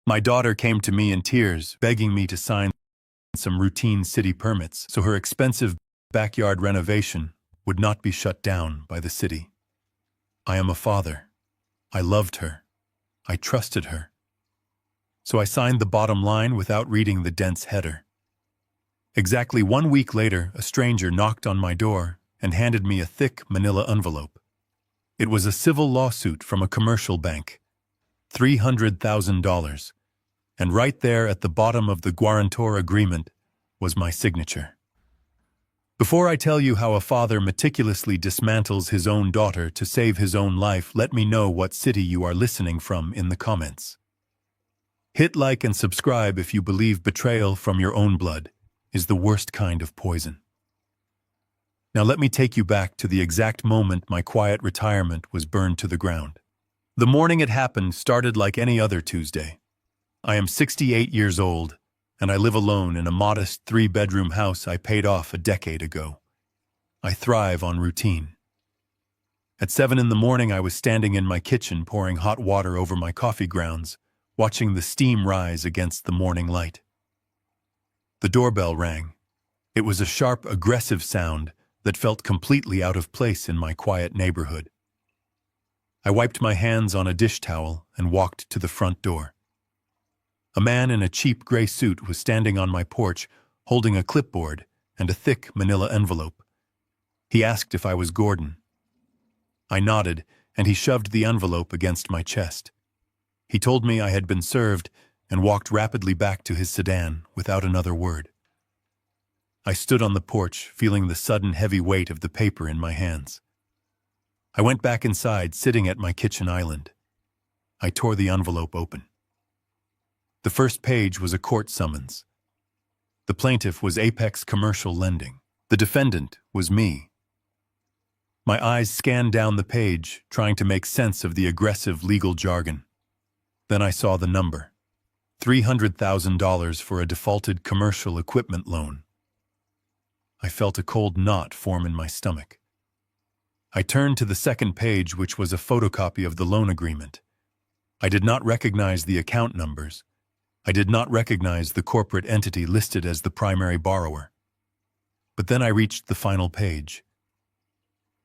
My daughter came to me in tears, begging me to sign some routine city permits so her expensive backyard renovation would not be shut down by the city. I am a father. I loved her. I trusted her. So I signed the bottom line without reading the dense header. Exactly 1 week later, a stranger knocked on my door and handed me a thick manila envelope. It was a civil lawsuit from a commercial bank. $300,000. And right there at the bottom of the guarantor agreement was my signature. Before I tell you how a father meticulously dismantles his own daughter to save his own life, let me know what city you are listening from in the comments. Hit like and subscribe if you believe betrayal from your own blood is the worst kind of poison. Now let me take you back to the exact moment my quiet retirement was burned to the ground. The morning it happened started like any other Tuesday. I am 68 years old, and I live alone in a modest 3-bedroom house I paid off a decade ago. I thrive on routine. At 7 in the morning, I was standing in my kitchen pouring hot water over my coffee grounds, watching the steam rise against the morning light. The doorbell rang. It was a sharp, aggressive sound that felt completely out of place in my quiet neighborhood. I wiped my hands on a dish towel and walked to the front door. A man in a cheap gray suit was standing on my porch, holding a clipboard and a thick manila envelope. He asked if I was Gordon. I nodded, and he shoved the envelope against my chest. He told me I had been served and walked rapidly back to his sedan without another word. I stood on the porch, feeling the sudden heavy weight of the paper in my hands. I went back inside, sitting at my kitchen island. I tore the envelope open. The first page was a court summons. The plaintiff was Apex Commercial Lending. The defendant was me. My eyes scanned down the page, trying to make sense of the aggressive legal jargon. Then I saw the number. $300,000 for a defaulted commercial equipment loan. I felt a cold knot form in my stomach. I turned to the second page, which was a photocopy of the loan agreement. I did not recognize the account numbers. I did not recognize the corporate entity listed as the primary borrower. But then I reached the final page.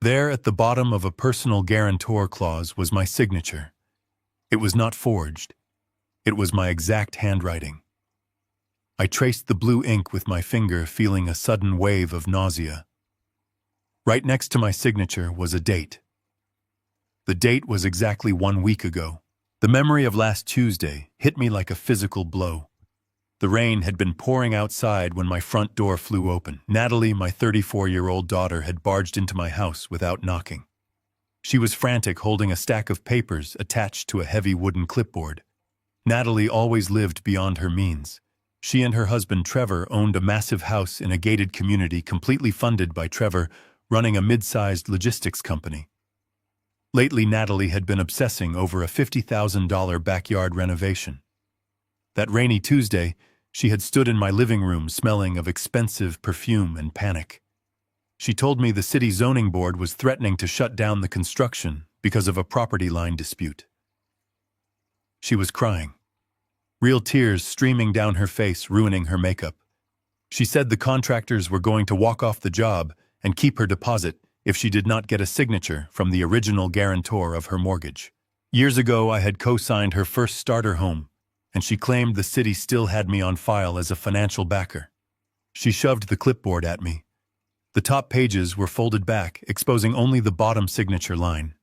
There, at the bottom of a personal guarantor clause, was my signature. It was not forged. It was my exact handwriting. I traced the blue ink with my finger, feeling a sudden wave of nausea. Right next to my signature was a date. The date was exactly 1 week ago. The memory of last Tuesday hit me like a physical blow. The rain had been pouring outside when my front door flew open. Natalie, my 34-year-old daughter, had barged into my house without knocking. She was frantic, holding a stack of papers attached to a heavy wooden clipboard. Natalie always lived beyond her means. She and her husband Trevor owned a massive house in a gated community completely funded by Trevor, running a mid-sized logistics company. Lately, Natalie had been obsessing over a $50,000 backyard renovation. That rainy Tuesday, she had stood in my living room smelling of expensive perfume and panic. She told me the city zoning board was threatening to shut down the construction because of a property line dispute. She was crying, real tears streaming down her face, ruining her makeup. She said the contractors were going to walk off the job and keep her deposit if she did not get a signature from the original guarantor of her mortgage. Years ago, I had co-signed her first starter home, and she claimed the city still had me on file as a financial backer. She shoved the clipboard at me. The top pages were folded back, exposing only the bottom signature line.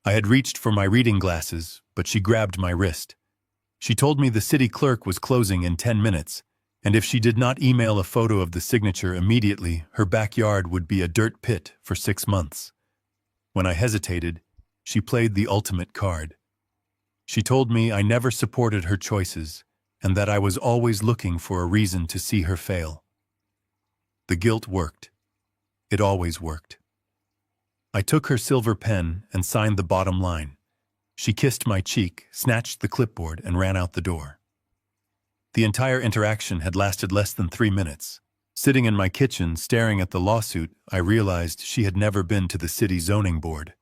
I had reached for my reading glasses, but she grabbed my wrist. She told me the city clerk was closing in 10 minutes, and if she did not email a photo of the signature immediately, her backyard would be a dirt pit for 6 months. When I hesitated, she played the ultimate card. She told me I never supported her choices and that I was always looking for a reason to see her fail. The guilt worked. It always worked. I took her silver pen and signed the bottom line. She kissed my cheek, snatched the clipboard, and ran out the door. The entire interaction had lasted less than 3 minutes. Sitting in my kitchen, staring at the lawsuit, I realized she had never been to the city zoning board.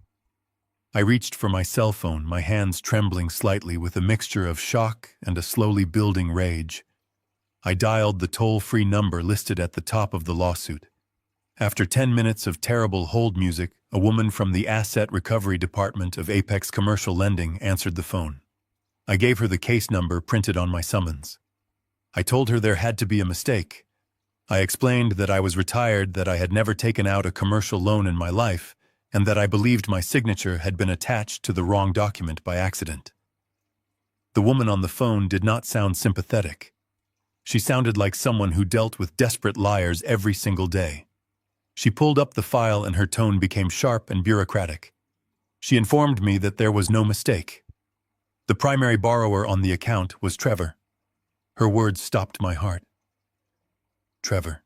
I reached for my cell phone, my hands trembling slightly with a mixture of shock and a slowly building rage. I dialed the toll-free number listed at the top of the lawsuit. After 10 minutes of terrible hold music, a woman from the Asset Recovery Department of Apex Commercial Lending answered the phone. I gave her the case number printed on my summons. I told her there had to be a mistake. I explained that I was retired, that I had never taken out a commercial loan in my life, and that I believed my signature had been attached to the wrong document by accident. The woman on the phone did not sound sympathetic. She sounded like someone who dealt with desperate liars every single day. She pulled up the file and her tone became sharp and bureaucratic. She informed me that there was no mistake. The primary borrower on the account was Trevor. Her words stopped my heart. Trevor,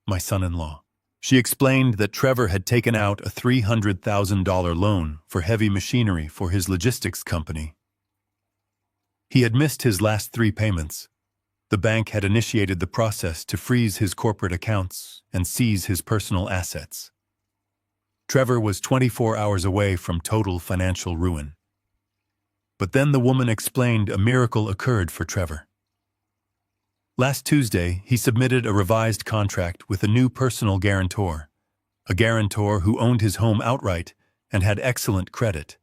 my son-in-law. She explained that Trevor had taken out a $300,000 loan for heavy machinery for his logistics company. He had missed his last 3 payments. The bank had initiated the process to freeze his corporate accounts and seize his personal assets. Trevor was 24 hours away from total financial ruin. But then the woman explained a miracle occurred for Trevor. Last Tuesday, he submitted a revised contract with a new personal guarantor, a guarantor who owned his home outright and had excellent credit.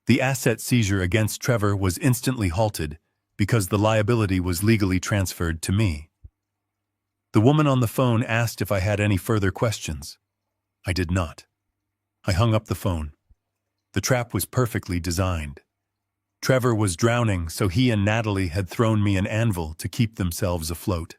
The asset seizure against Trevor was instantly halted because the liability was legally transferred to me. The woman on the phone asked if I had any further questions. I did not. I hung up the phone. The trap was perfectly designed. Trevor was drowning, so he and Natalie had thrown me an anvil to keep themselves afloat.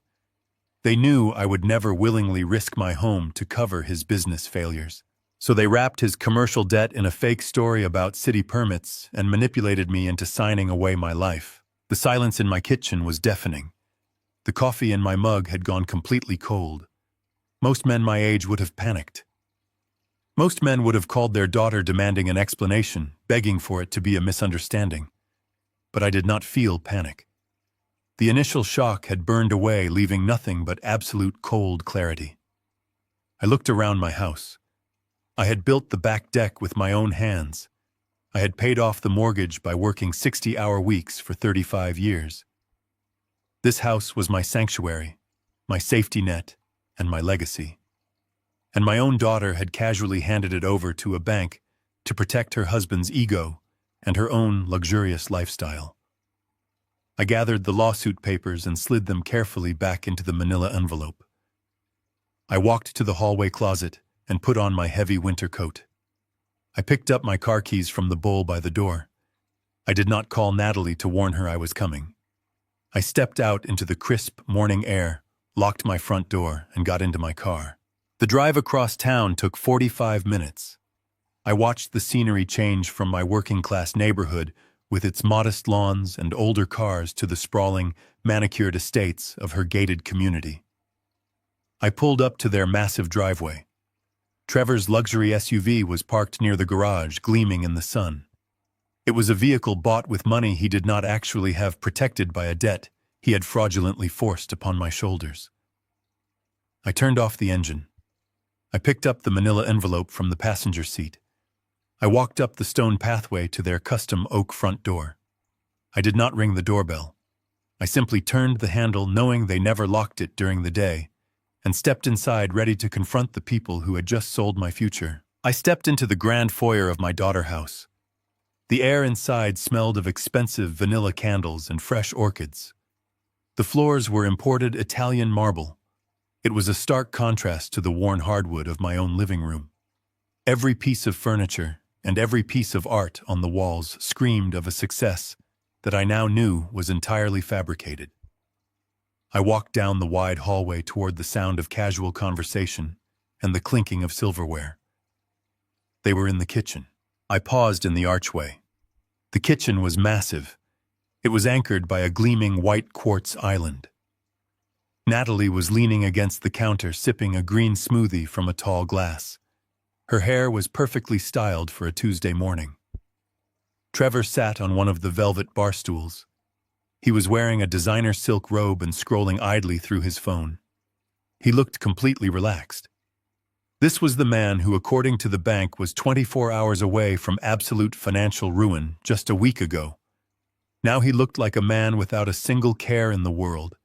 They knew I would never willingly risk my home to cover his business failures. So they wrapped his commercial debt in a fake story about city permits and manipulated me into signing away my life. The silence in my kitchen was deafening. The coffee in my mug had gone completely cold. Most men my age would have panicked. Most men would have called their daughter demanding an explanation, begging for it to be a misunderstanding. But I did not feel panic. The initial shock had burned away, leaving nothing but absolute cold clarity. I looked around my house. I had built the back deck with my own hands. I had paid off the mortgage by working 60-hour weeks for 35 years. This house was my sanctuary, my safety net, and my legacy. And my own daughter had casually handed it over to a bank to protect her husband's ego and her own luxurious lifestyle. I gathered the lawsuit papers and slid them carefully back into the manila envelope. I walked to the hallway closet and put on my heavy winter coat. I picked up my car keys from the bowl by the door. I did not call Natalie to warn her I was coming. I stepped out into the crisp morning air, locked my front door, and got into my car. The drive across town took 45 minutes. I watched the scenery change from my working-class neighborhood with its modest lawns and older cars to the sprawling, manicured estates of her gated community. I pulled up to their massive driveway. Trevor's luxury SUV was parked near the garage, gleaming in the sun. It was a vehicle bought with money he did not actually have, protected by a debt he had fraudulently forced upon my shoulders. I turned off the engine. I picked up the manila envelope from the passenger seat. I walked up the stone pathway to their custom oak front door. I did not ring the doorbell. I simply turned the handle, knowing they never locked it during the day, and stepped inside, ready to confront the people who had just sold my future. I stepped into the grand foyer of my daughter house. The air inside smelled of expensive vanilla candles and fresh orchids. The floors were imported Italian marble. It was a stark contrast to the worn hardwood of my own living room. Every piece of furniture and every piece of art on the walls screamed of a success that I now knew was entirely fabricated. I walked down the wide hallway toward the sound of casual conversation and the clinking of silverware. They were in the kitchen. I paused in the archway. The kitchen was massive. It was anchored by a gleaming white quartz island. Natalie was leaning against the counter, sipping a green smoothie from a tall glass. Her hair was perfectly styled for a Tuesday morning. Trevor sat on one of the velvet bar stools. He was wearing a designer silk robe and scrolling idly through his phone. He looked completely relaxed. This was the man who, according to the bank, was 24 hours away from absolute financial ruin just a week ago. Now he looked like a man without a single care in the world.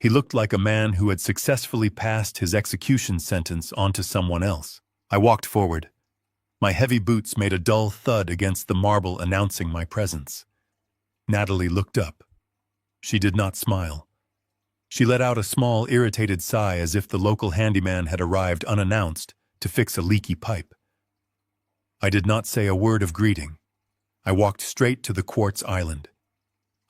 He looked like a man who had successfully passed his execution sentence onto someone else. I walked forward. My heavy boots made a dull thud against the marble announcing my presence. Natalie looked up. She did not smile. She let out a small, irritated sigh as if the local handyman had arrived unannounced to fix a leaky pipe. I did not say a word of greeting. I walked straight to the quartz island.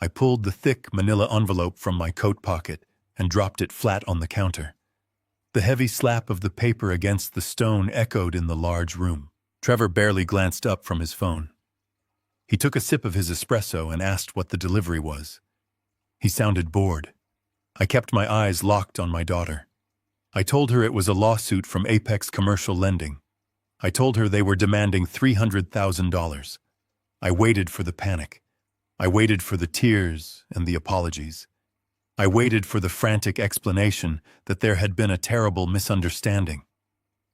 I pulled the thick manila envelope from my coat pocket and dropped it flat on the counter. The heavy slap of the paper against the stone echoed in the large room. Trevor barely glanced up from his phone. He took a sip of his espresso and asked what the delivery was. He sounded bored. I kept my eyes locked on my daughter. I told her it was a lawsuit from Apex Commercial Lending. I told her they were demanding $300,000. I waited for the panic. I waited for the tears and the apologies. I waited for the frantic explanation that there had been a terrible misunderstanding.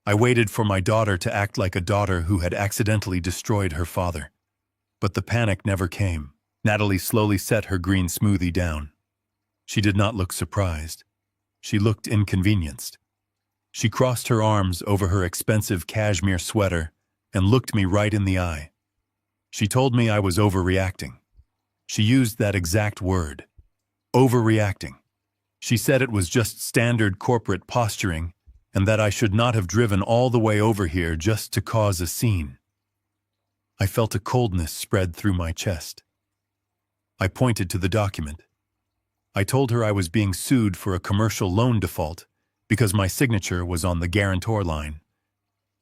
I waited for my daughter to act like a daughter who had accidentally destroyed her father. But the panic never came. Natalie slowly set her green smoothie down. She did not look surprised. She looked inconvenienced. She crossed her arms over her expensive cashmere sweater and looked me right in the eye. She told me I was overreacting. She used that exact word. Overreacting. She said it was just standard corporate posturing and that I should not have driven all the way over here just to cause a scene. I felt a coldness spread through my chest. I pointed to the document. I told her I was being sued for a commercial loan default because my signature was on the guarantor line.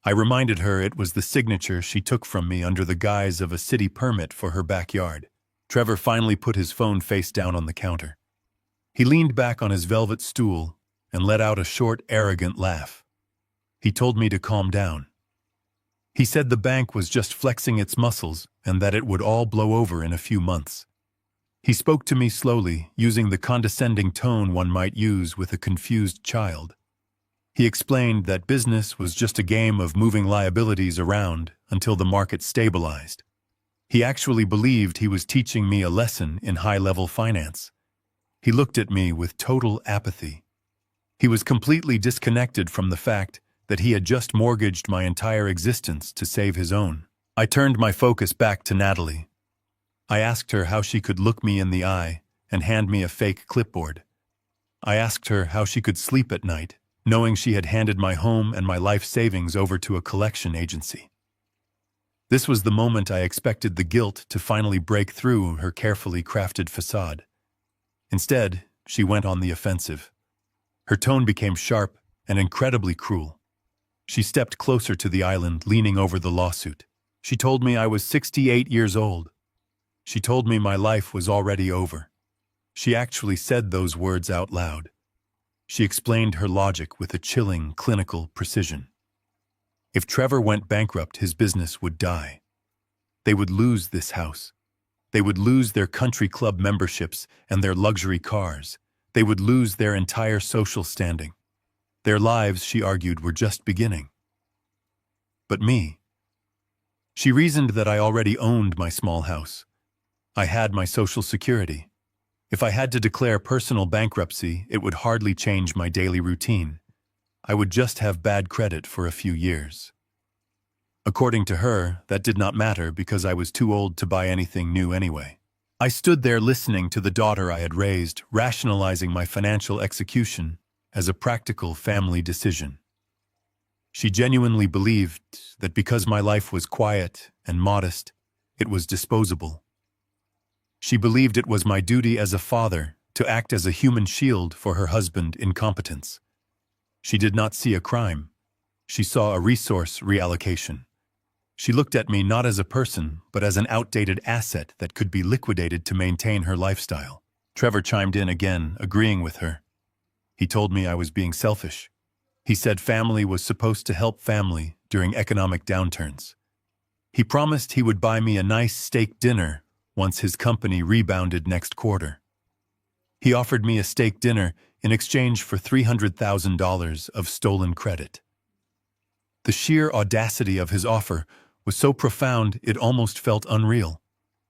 I reminded her it was the signature she took from me under the guise of a city permit for her backyard. Trevor finally put his phone face down on the counter. He leaned back on his velvet stool and let out a short, arrogant laugh. He told me to calm down. He said the bank was just flexing its muscles and that it would all blow over in a few months. He spoke to me slowly, using the condescending tone one might use with a confused child. He explained that business was just a game of moving liabilities around until the market stabilized. He actually believed he was teaching me a lesson in high-level finance. He looked at me with total apathy. He was completely disconnected from the fact that he had just mortgaged my entire existence to save his own. I turned my focus back to Natalie. I asked her how she could look me in the eye and hand me a fake clipboard. I asked her how she could sleep at night, knowing she had handed my home and my life savings over to a collection agency. This was the moment I expected the guilt to finally break through her carefully crafted facade. Instead, she went on the offensive. Her tone became sharp and incredibly cruel. She stepped closer to the island, leaning over the lawsuit. She told me I was 68 years old. She told me my life was already over. She actually said those words out loud. She explained her logic with a chilling, clinical precision. If Trevor went bankrupt, his business would die. They would lose this house. They would lose their country club memberships and their luxury cars. They would lose their entire social standing. Their lives, she argued, were just beginning. But me? She reasoned that I already owned my small house. I had my Social Security. If I had to declare personal bankruptcy, it would hardly change my daily routine. I would just have bad credit for a few years. According to her, that did not matter because I was too old to buy anything new anyway. I stood there listening to the daughter I had raised, rationalizing my financial execution as a practical family decision. She genuinely believed that because my life was quiet and modest, it was disposable. She believed it was my duty as a father to act as a human shield for her husband's incompetence. She did not see a crime. She saw a resource reallocation. She looked at me not as a person, but as an outdated asset that could be liquidated to maintain her lifestyle. Trevor chimed in again, agreeing with her. He told me I was being selfish. He said family was supposed to help family during economic downturns. He promised he would buy me a nice steak dinner once his company rebounded next quarter. He offered me a steak dinner in exchange for $300,000 of stolen credit. The sheer audacity of his offer was so profound it almost felt unreal.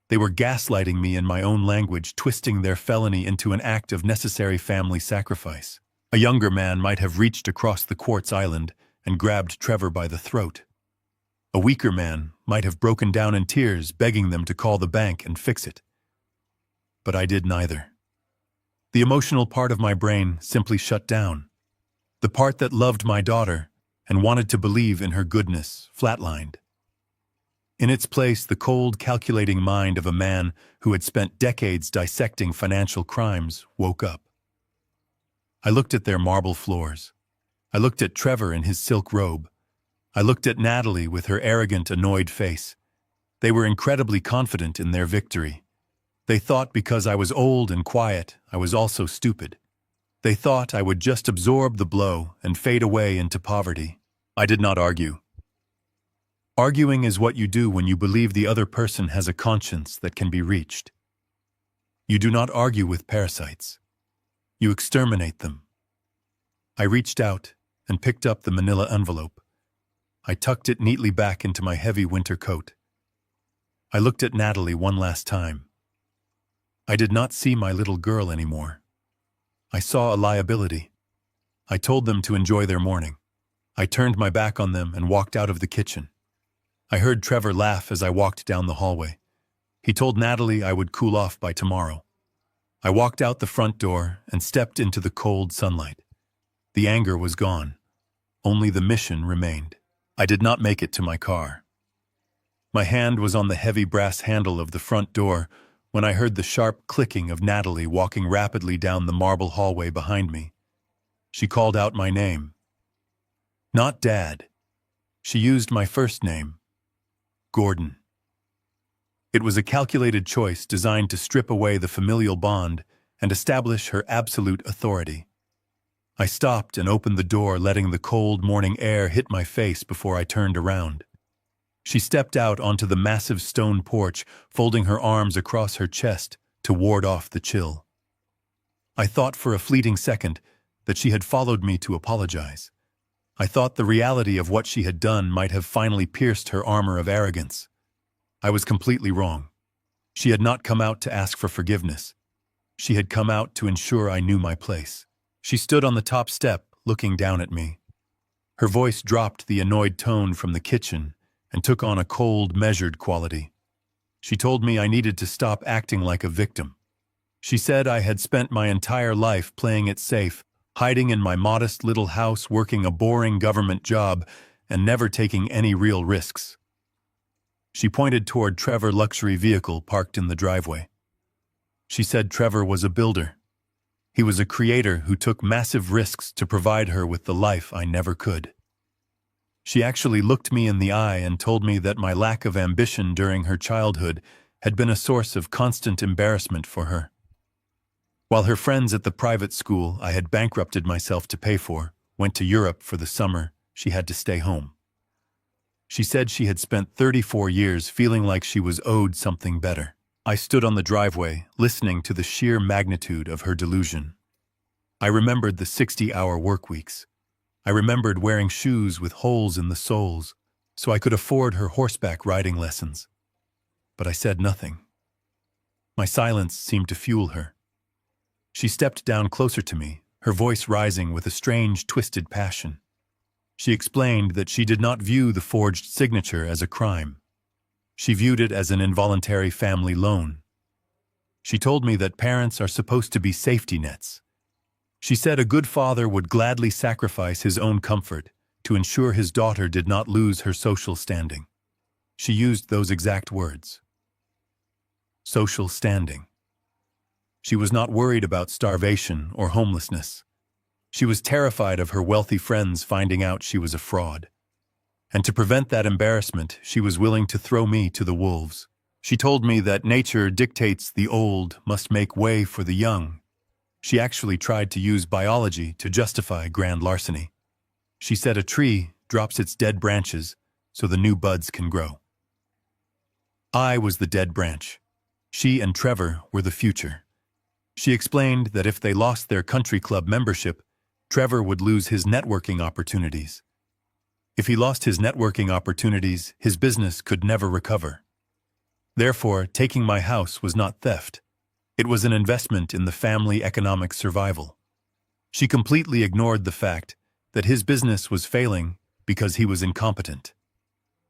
They were gaslighting me in my own language, twisting their felony into an act of necessary family sacrifice. A younger man might have reached across the quartz island and grabbed Trevor by the throat. A weaker man might have broken down in tears, begging them to call the bank and fix it. But I did neither. The emotional part of my brain simply shut down. The part that loved my daughter and wanted to believe in her goodness flatlined. In its place, the cold, calculating mind of a man who had spent decades dissecting financial crimes woke up. I looked at their marble floors. I looked at Trevor in his silk robe. I looked at Natalie with her arrogant, annoyed face. They were incredibly confident in their victory. They thought because I was old and quiet, I was also stupid. They thought I would just absorb the blow and fade away into poverty. I did not argue. Arguing is what you do when you believe the other person has a conscience that can be reached. You do not argue with parasites. You exterminate them. I reached out and picked up the manila envelope. I tucked it neatly back into my heavy winter coat. I looked at Natalie one last time. I did not see my little girl anymore. I saw a liability. I told them to enjoy their morning. I turned my back on them and walked out of the kitchen. I heard Trevor laugh as I walked down the hallway. He told Natalie I would cool off by tomorrow. I walked out the front door and stepped into the cold sunlight. The anger was gone. Only the mission remained. I did not make it to my car. My hand was on the heavy brass handle of the front door when I heard the sharp clicking of Natalie walking rapidly down the marble hallway behind me. She called out my name. Not Dad. She used my first name, Gordon. It was a calculated choice designed to strip away the familial bond and establish her absolute authority. I stopped and opened the door, letting the cold morning air hit my face before I turned around. She stepped out onto the massive stone porch, folding her arms across her chest to ward off the chill. I thought for a fleeting second that she had followed me to apologize. I thought the reality of what she had done might have finally pierced her armor of arrogance. I was completely wrong. She had not come out to ask for forgiveness. She had come out to ensure I knew my place. She stood on the top step, looking down at me. Her voice dropped the annoyed tone from the kitchen and took on a cold, measured quality. She told me I needed to stop acting like a victim. She said I had spent my entire life playing it safe, hiding in my modest little house, working a boring government job, and never taking any real risks. She pointed toward Trevor's luxury vehicle parked in the driveway. She said Trevor was a builder. He was a creator who took massive risks to provide her with the life I never could. She actually looked me in the eye and told me that my lack of ambition during her childhood had been a source of constant embarrassment for her. While her friends at the private school I had bankrupted myself to pay for went to Europe for the summer, she had to stay home. She said she had spent 34 years feeling like she was owed something better. I stood on the driveway, listening to the sheer magnitude of her delusion. I remembered the 60-hour work weeks. I remembered wearing shoes with holes in the soles so I could afford her horseback riding lessons. But I said nothing. My silence seemed to fuel her. She stepped down closer to me, her voice rising with a strange, twisted passion. She explained that she did not view the forged signature as a crime. She viewed it as an involuntary family loan. She told me that parents are supposed to be safety nets. She said a good father would gladly sacrifice his own comfort to ensure his daughter did not lose her social standing. She used those exact words. Social standing. She was not worried about starvation or homelessness. She was terrified of her wealthy friends finding out she was a fraud. And to prevent that embarrassment, she was willing to throw me to the wolves. She told me that nature dictates the old must make way for the young. She actually tried to use biology to justify grand larceny. She said a tree drops its dead branches so the new buds can grow. I was the dead branch. She and Trevor were the future. She explained that if they lost their country club membership, Trevor would lose his networking opportunities. If he lost his networking opportunities, his business could never recover. Therefore, taking my house was not theft. It was an investment in the family economic survival. She completely ignored the fact that his business was failing because he was incompetent.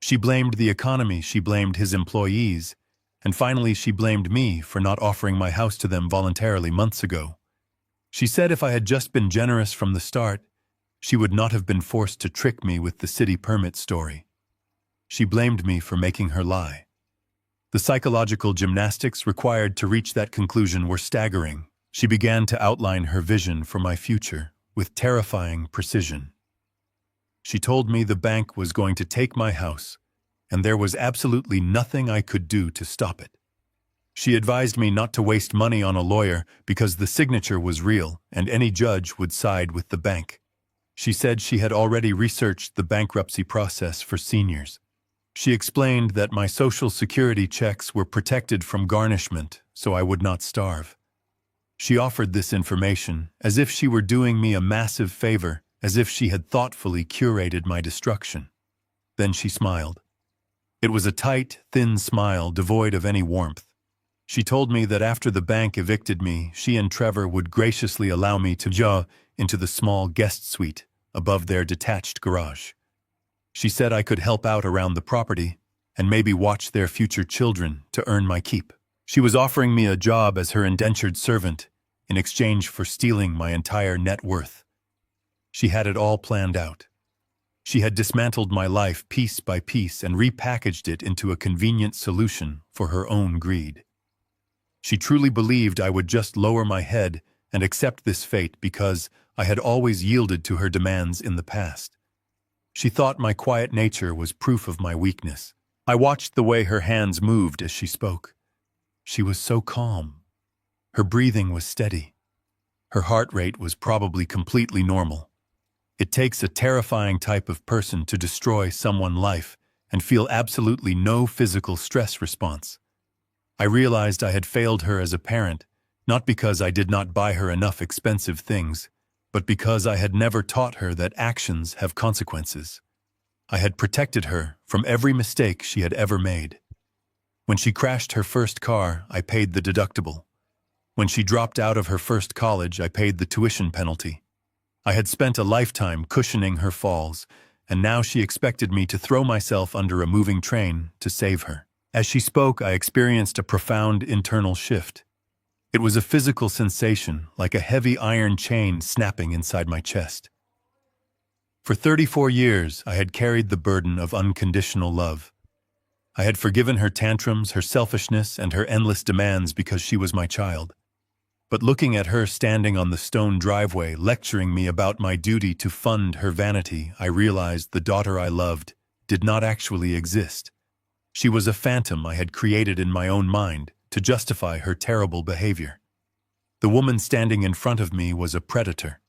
She blamed the economy, she blamed his employees, and finally she blamed me for not offering my house to them voluntarily months ago. She said if I had just been generous from the start, she would not have been forced to trick me with the city permit story. She blamed me for making her lie. The psychological gymnastics required to reach that conclusion were staggering. She began to outline her vision for my future with terrifying precision. She told me the bank was going to take my house, and there was absolutely nothing I could do to stop it. She advised me not to waste money on a lawyer because the signature was real and any judge would side with the bank. She said she had already researched the bankruptcy process for seniors. She explained that my Social Security checks were protected from garnishment, so I would not starve. She offered this information as if she were doing me a massive favor, as if she had thoughtfully curated my destruction. Then she smiled. It was a tight, thin smile devoid of any warmth. She told me that after the bank evicted me, she and Trevor would graciously allow me to go into the small guest suite above their detached garage. She said I could help out around the property and maybe watch their future children to earn my keep. She was offering me a job as her indentured servant in exchange for stealing my entire net worth. She had it all planned out. She had dismantled my life piece by piece and repackaged it into a convenient solution for her own greed. She truly believed I would just lower my head and accept this fate because I had always yielded to her demands in the past. She thought my quiet nature was proof of my weakness. I watched the way her hands moved as she spoke. She was so calm. Her breathing was steady. Her heart rate was probably completely normal. It takes a terrifying type of person to destroy someone's life and feel absolutely no physical stress response. I realized I had failed her as a parent, not because I did not buy her enough expensive things, but because I had never taught her that actions have consequences. I had protected her from every mistake she had ever made. When she crashed her first car, I paid the deductible. When she dropped out of her first college, I paid the tuition penalty. I had spent a lifetime cushioning her falls, and now she expected me to throw myself under a moving train to save her. As she spoke, I experienced a profound internal shift. It was a physical sensation, like a heavy iron chain snapping inside my chest. For 34 years, I had carried the burden of unconditional love. I had forgiven her tantrums, her selfishness, and her endless demands because she was my child. But looking at her standing on the stone driveway, lecturing me about my duty to fund her vanity, I realized the daughter I loved did not actually exist. She was a phantom I had created in my own mind to justify her terrible behavior. The woman standing in front of me was a predator.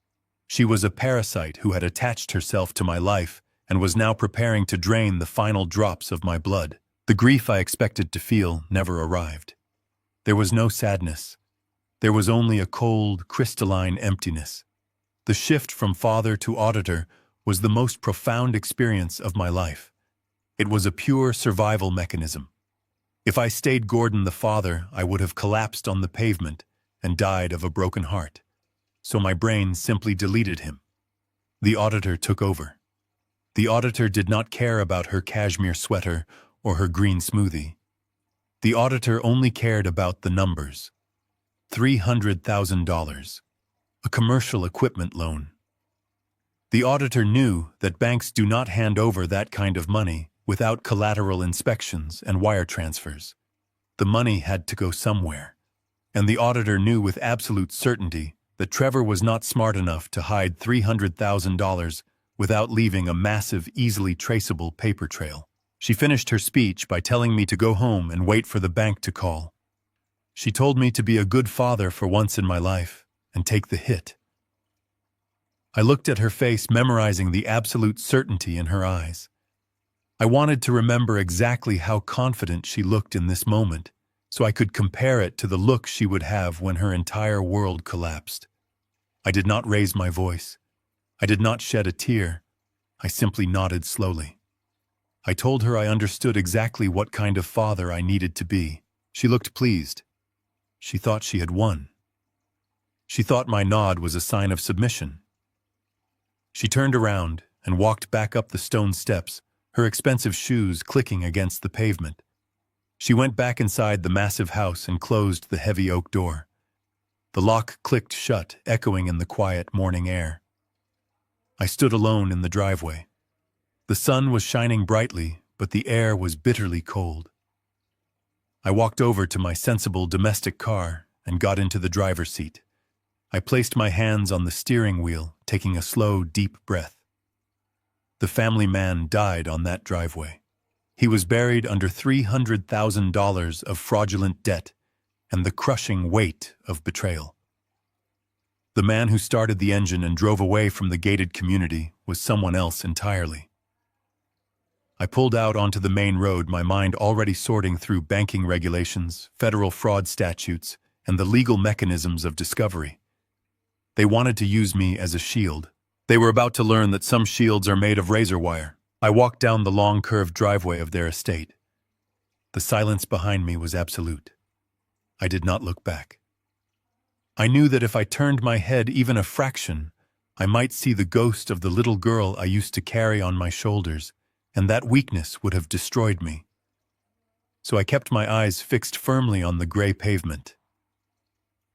She was a parasite who had attached herself to my life and was now preparing to drain the final drops of my blood. The grief I expected to feel never arrived. There was no sadness. There was only a cold, crystalline emptiness. The shift from father to auditor was the most profound experience of my life. It was a pure survival mechanism. If I stayed Gordon the father, I would have collapsed on the pavement and died of a broken heart. So my brain simply deleted him. The auditor took over. The auditor did not care about her cashmere sweater or her green smoothie. The auditor only cared about the numbers. $300,000. A commercial equipment loan. The auditor knew that banks do not hand over that kind of money without collateral inspections and wire transfers. The money had to go somewhere. And the auditor knew with absolute certainty that Trevor was not smart enough to hide $300,000 without leaving a massive, easily traceable paper trail. She finished her speech by telling me to go home and wait for the bank to call. She told me to be a good father for once in my life and take the hit. I looked at her face, memorizing the absolute certainty in her eyes. I wanted to remember exactly how confident she looked in this moment, so I could compare it to the look she would have when her entire world collapsed. I did not raise my voice. I did not shed a tear. I simply nodded slowly. I told her I understood exactly what kind of father I needed to be. She looked pleased. She thought she had won. She thought my nod was a sign of submission. She turned around and walked back up the stone steps, her expensive shoes clicking against the pavement. She went back inside the massive house and closed the heavy oak door. The lock clicked shut, echoing in the quiet morning air. I stood alone in the driveway. The sun was shining brightly, but the air was bitterly cold. I walked over to my sensible domestic car and got into the driver's seat. I placed my hands on the steering wheel, taking a slow, deep breath. The family man died on that driveway. He was buried under $300,000 of fraudulent debt and the crushing weight of betrayal. The man who started the engine and drove away from the gated community was someone else entirely. I pulled out onto the main road, my mind already sorting through banking regulations, federal fraud statutes, and the legal mechanisms of discovery. They wanted to use me as a shield. They were about to learn that some shields are made of razor wire. I walked down the long curved driveway of their estate. The silence behind me was absolute. I did not look back. I knew that if I turned my head even a fraction, I might see the ghost of the little girl I used to carry on my shoulders, and that weakness would have destroyed me. So I kept my eyes fixed firmly on the gray pavement.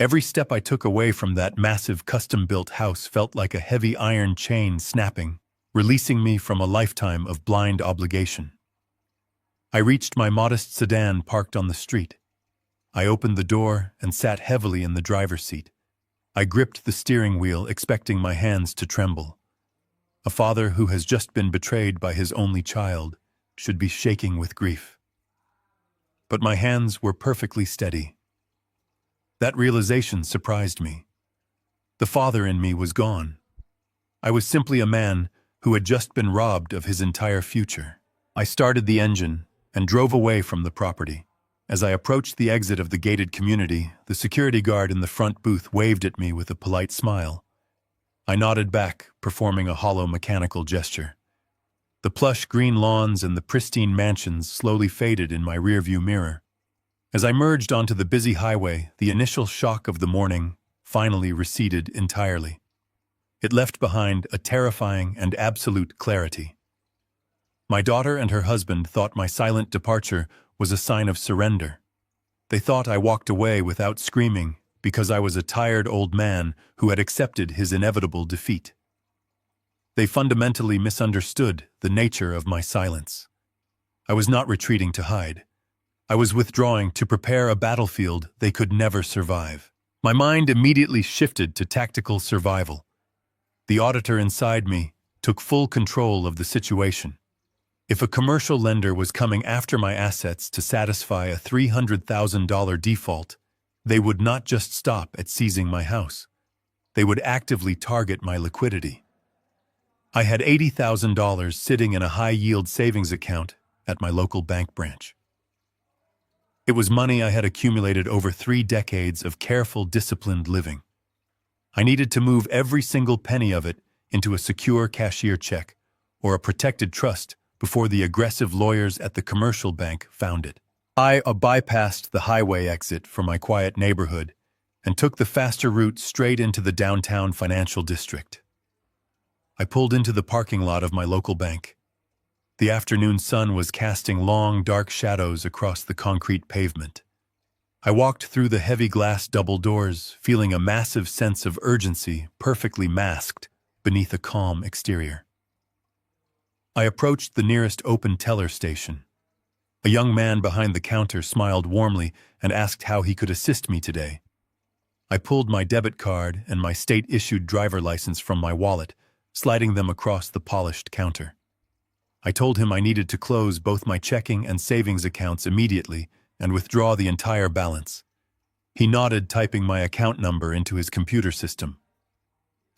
Every step I took away from that massive custom-built house felt like a heavy iron chain snapping, releasing me from a lifetime of blind obligation. I reached my modest sedan parked on the street. I opened the door and sat heavily in the driver's seat. I gripped the steering wheel, expecting my hands to tremble. A father who has just been betrayed by his only child should be shaking with grief. But my hands were perfectly steady. That realization surprised me. The father in me was gone. I was simply a man who had just been robbed of his entire future. I started the engine and drove away from the property. As I approached the exit of the gated community, the security guard in the front booth waved at me with a polite smile. I nodded back, performing a hollow mechanical gesture. The plush green lawns and the pristine mansions slowly faded in my rearview mirror. As I merged onto the busy highway, the initial shock of the morning finally receded entirely. It left behind a terrifying and absolute clarity. My daughter and her husband thought my silent departure was a sign of surrender. They thought I walked away without screaming because I was a tired old man who had accepted his inevitable defeat. They fundamentally misunderstood the nature of my silence. I was not retreating to hide. I was withdrawing to prepare a battlefield they could never survive. My mind immediately shifted to tactical survival. The auditor inside me took full control of the situation. If a commercial lender was coming after my assets to satisfy a $300,000 default, they would not just stop at seizing my house. They would actively target my liquidity. I had $80,000 sitting in a high-yield savings account at my local bank branch. It was money I had accumulated over 3 decades of careful, disciplined living. I needed to move every single penny of it into a secure cashier check or a protected trust before the aggressive lawyers at the commercial bank found it. I bypassed the highway exit for my quiet neighborhood and took the faster route straight into the downtown financial district. I pulled into the parking lot of my local bank. The afternoon sun was casting long, dark shadows across the concrete pavement. I walked through the heavy glass double doors, feeling a massive sense of urgency perfectly masked beneath a calm exterior. I approached the nearest open teller station. A young man behind the counter smiled warmly and asked how he could assist me today. I pulled my debit card and my state-issued driver license from my wallet, sliding them across the polished counter. I told him I needed to close both my checking and savings accounts immediately and withdraw the entire balance. He nodded, typing my account number into his computer system.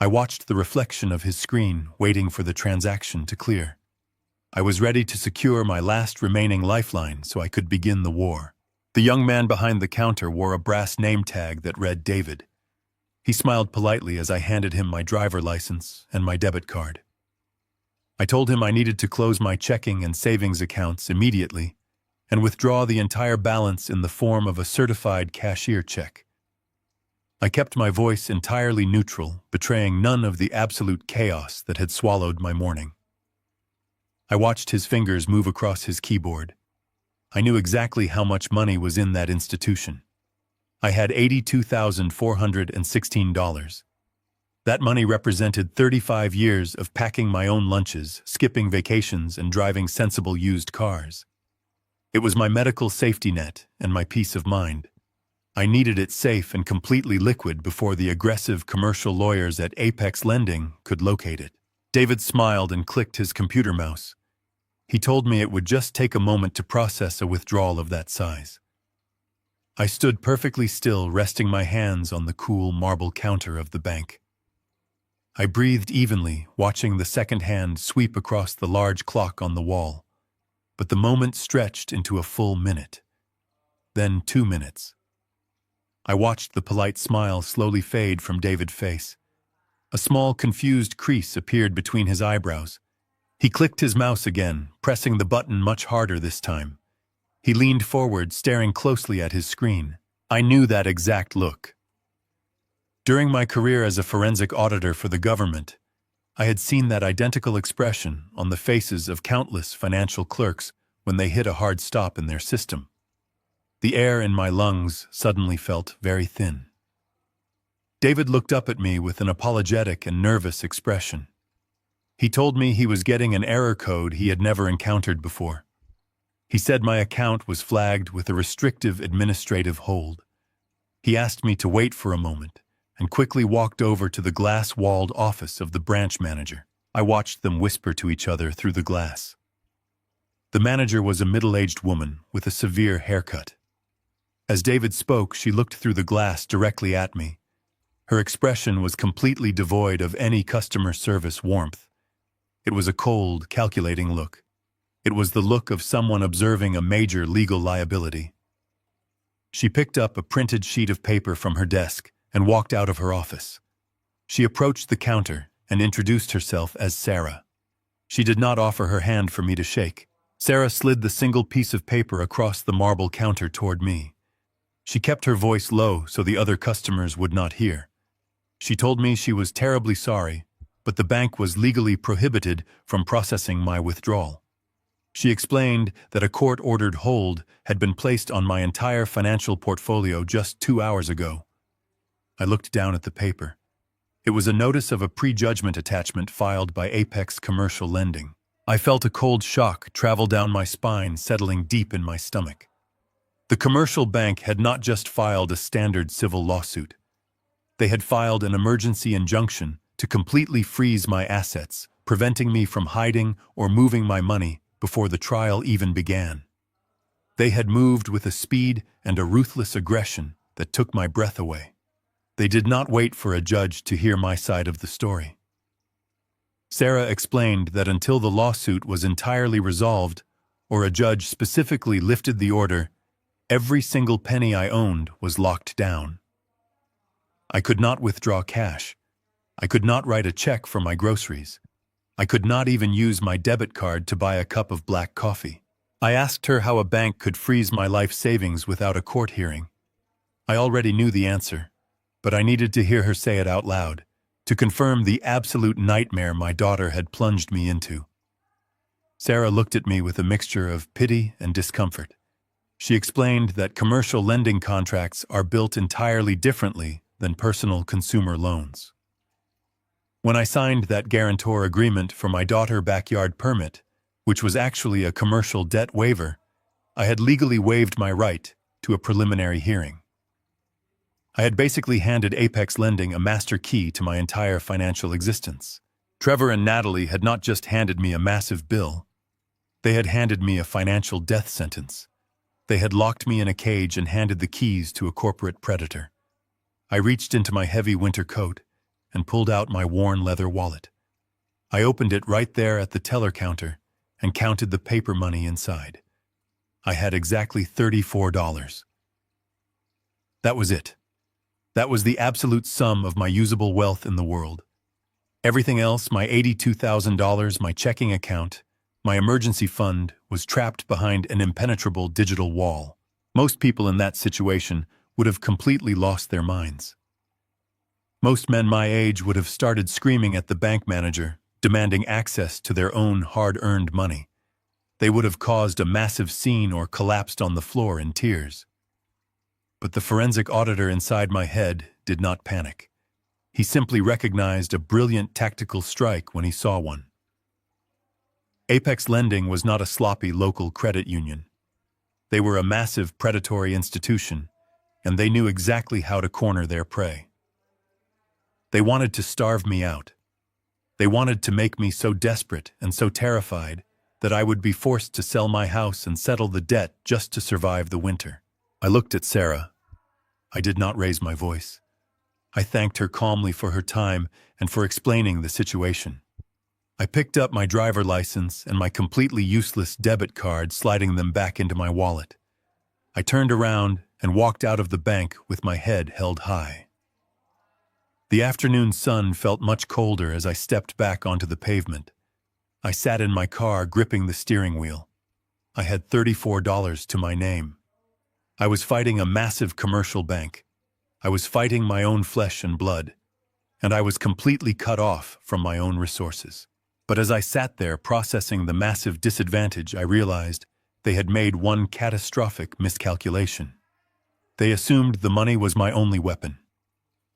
I watched the reflection of his screen, waiting for the transaction to clear. I was ready to secure my last remaining lifeline so I could begin the war. The young man behind the counter wore a brass name tag that read David. He smiled politely as I handed him my driver license and my debit card. I told him I needed to close my checking and savings accounts immediately and withdraw the entire balance in the form of a certified cashier check. I kept my voice entirely neutral, betraying none of the absolute chaos that had swallowed my morning. I watched his fingers move across his keyboard. I knew exactly how much money was in that institution. I had $82,416. That money represented 35 years of packing my own lunches, skipping vacations, and driving sensible used cars. It was my medical safety net and my peace of mind. I needed it safe and completely liquid before the aggressive commercial lawyers at Apex Lending could locate it. David smiled and clicked his computer mouse. He told me it would just take a moment to process a withdrawal of that size. I stood perfectly still, resting my hands on the cool marble counter of the bank. I breathed evenly, watching the second hand sweep across the large clock on the wall. But the moment stretched into a full minute. Then 2 minutes. I watched the polite smile slowly fade from David's face. A small, confused crease appeared between his eyebrows. He clicked his mouse again, pressing the button much harder this time. He leaned forward, staring closely at his screen. I knew that exact look. During my career as a forensic auditor for the government, I had seen that identical expression on the faces of countless financial clerks when they hit a hard stop in their system. The air in my lungs suddenly felt very thin. David looked up at me with an apologetic and nervous expression. He told me he was getting an error code he had never encountered before. He said my account was flagged with a restrictive administrative hold. He asked me to wait for a moment and quickly walked over to the glass-walled office of the branch manager. I watched them whisper to each other through the glass. The manager was a middle-aged woman with a severe haircut. As David spoke, she looked through the glass directly at me. Her expression was completely devoid of any customer service warmth. It was a cold, calculating look. It was the look of someone observing a major legal liability. She picked up a printed sheet of paper from her desk and walked out of her office. She approached the counter and introduced herself as Sarah. She did not offer her hand for me to shake. Sarah slid the single piece of paper across the marble counter toward me. She kept her voice low so the other customers would not hear. She told me she was terribly sorry, but the bank was legally prohibited from processing my withdrawal. She explained that a court-ordered hold had been placed on my entire financial portfolio just 2 hours ago. I looked down at the paper. It was a notice of a prejudgment attachment filed by Apex Commercial Lending. I felt a cold shock travel down my spine, settling deep in my stomach. The commercial bank had not just filed a standard civil lawsuit. They had filed an emergency injunction to completely freeze my assets, preventing me from hiding or moving my money before the trial even began. They had moved with a speed and a ruthless aggression that took my breath away. They did not wait for a judge to hear my side of the story. Sarah explained that until the lawsuit was entirely resolved, or a judge specifically lifted the order, every single penny I owned was locked down. I could not withdraw cash. I could not write a check for my groceries. I could not even use my debit card to buy a cup of black coffee. I asked her how a bank could freeze my life savings without a court hearing. I already knew the answer, but I needed to hear her say it out loud, to confirm the absolute nightmare my daughter had plunged me into. Sarah looked at me with a mixture of pity and discomfort. She explained that commercial lending contracts are built entirely differently than personal consumer loans. When I signed that guarantor agreement for my daughter's backyard permit, which was actually a commercial debt waiver, I had legally waived my right to a preliminary hearing. I had basically handed Apex Lending a master key to my entire financial existence. Trevor and Natalie had not just handed me a massive bill. They had handed me a financial death sentence. They had locked me in a cage and handed the keys to a corporate predator. I reached into my heavy winter coat and pulled out my worn leather wallet. I opened it right there at the teller counter and counted the paper money inside. I had exactly $34. That was it. That was the absolute sum of my usable wealth in the world. Everything else, my $82,000, my checking account, my emergency fund, was trapped behind an impenetrable digital wall. Most people in that situation would have completely lost their minds. Most men my age would have started screaming at the bank manager, demanding access to their own hard-earned money. They would have caused a massive scene or collapsed on the floor in tears. But the forensic auditor inside my head did not panic. He simply recognized a brilliant tactical strike when he saw one. Apex Lending was not a sloppy local credit union. They were a massive predatory institution, and they knew exactly how to corner their prey. They wanted to starve me out. They wanted to make me so desperate and so terrified that I would be forced to sell my house and settle the debt just to survive the winter. I looked at Sarah. I did not raise my voice. I thanked her calmly for her time and for explaining the situation. I picked up my driver license and my completely useless debit card, sliding them back into my wallet. I turned around and walked out of the bank with my head held high. The afternoon sun felt much colder as I stepped back onto the pavement. I sat in my car, gripping the steering wheel. I had $34 to my name. I was fighting a massive commercial bank. I was fighting my own flesh and blood, and I was completely cut off from my own resources. But as I sat there processing the massive disadvantage, I realized they had made one catastrophic miscalculation. They assumed the money was my only weapon.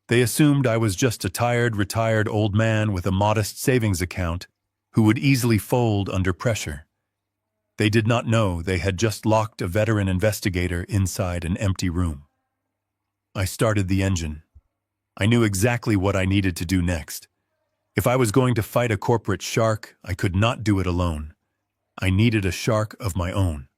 They assumed I was just a tired, retired old man with a modest savings account who would easily fold under pressure. They did not know they had just locked a veteran investigator inside an empty room. I started the engine. I knew exactly what I needed to do next. If I was going to fight a corporate shark, I could not do it alone. I needed a shark of my own.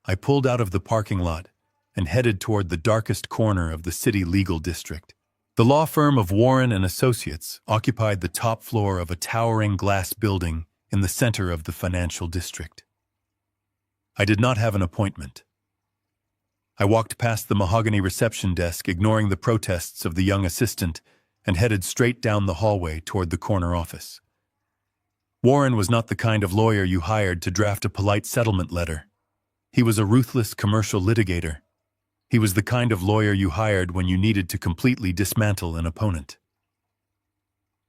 I pulled out of the parking lot and headed toward the darkest corner of the city legal district. The law firm of Warren and Associates occupied the top floor of a towering glass building in the center of the financial district. I did not have an appointment. I walked past the mahogany reception desk, ignoring the protests of the young assistant, and headed straight down the hallway toward the corner office. Warren was not the kind of lawyer you hired to draft a polite settlement letter. He was a ruthless commercial litigator. He was the kind of lawyer you hired when you needed to completely dismantle an opponent.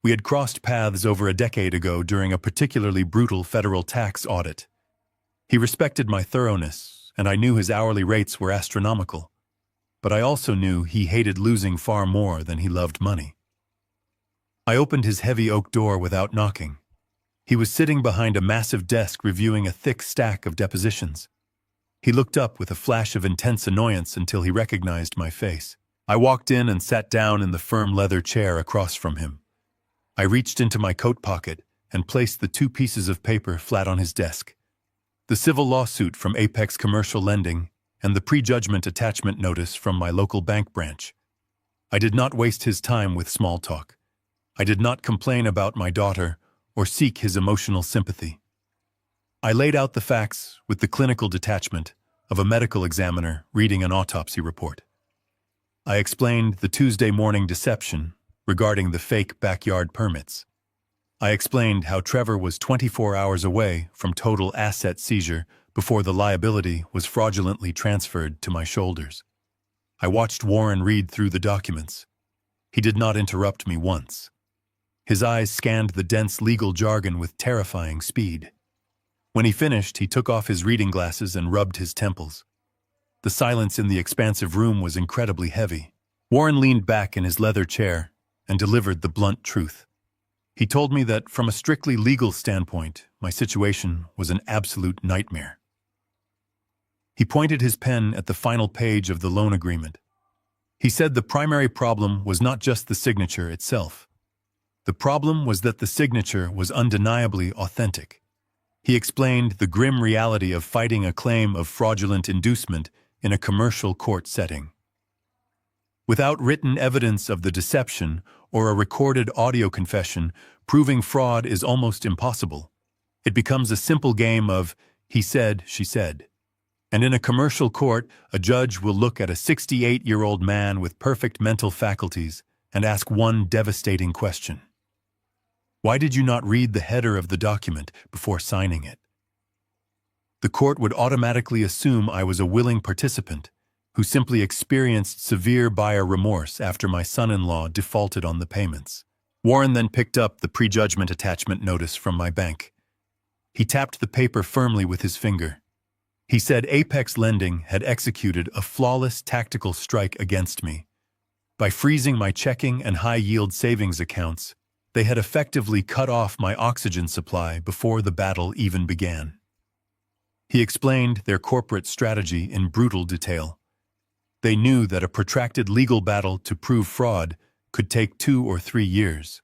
We had crossed paths over a decade ago during a particularly brutal federal tax audit. He respected my thoroughness, and I knew his hourly rates were astronomical. But I also knew he hated losing far more than he loved money. I opened his heavy oak door without knocking. He was sitting behind a massive desk reviewing a thick stack of depositions. He looked up with a flash of intense annoyance until he recognized my face. I walked in and sat down in the firm leather chair across from him. I reached into my coat pocket and placed the 2 pieces of paper flat on his desk. The civil lawsuit from Apex Commercial Lending and the prejudgment attachment notice from my local bank branch. I did not waste his time with small talk. I did not complain about my daughter or seek his emotional sympathy. I laid out the facts with the clinical detachment of a medical examiner reading an autopsy report. I explained the Tuesday morning deception regarding the fake backyard permits. I explained how Trevor was 24 hours away from total asset seizure before the liability was fraudulently transferred to my shoulders. I watched Warren read through the documents. He did not interrupt me once. His eyes scanned the dense legal jargon with terrifying speed. When he finished, he took off his reading glasses and rubbed his temples. The silence in the expansive room was incredibly heavy. Warren leaned back in his leather chair and delivered the blunt truth. He told me that, from a strictly legal standpoint, my situation was an absolute nightmare. He pointed his pen at the final page of the loan agreement. He said the primary problem was not just the signature itself. The problem was that the signature was undeniably authentic. He explained the grim reality of fighting a claim of fraudulent inducement in a commercial court setting. Without written evidence of the deception or a recorded audio confession, proving fraud is almost impossible. It becomes a simple game of he said, she said. And in a commercial court, a judge will look at a 68-year-old man with perfect mental faculties and ask one devastating question. Why did you not read the header of the document before signing it? The court would automatically assume I was a willing participant who simply experienced severe buyer remorse after my son-in-law defaulted on the payments. Warren then picked up the prejudgment attachment notice from my bank. He tapped the paper firmly with his finger. He said Apex Lending had executed a flawless tactical strike against me. By freezing my checking and high-yield savings accounts, they had effectively cut off my oxygen supply before the battle even began. He explained their corporate strategy in brutal detail. They knew that a protracted legal battle to prove fraud could take 2 or 3 years.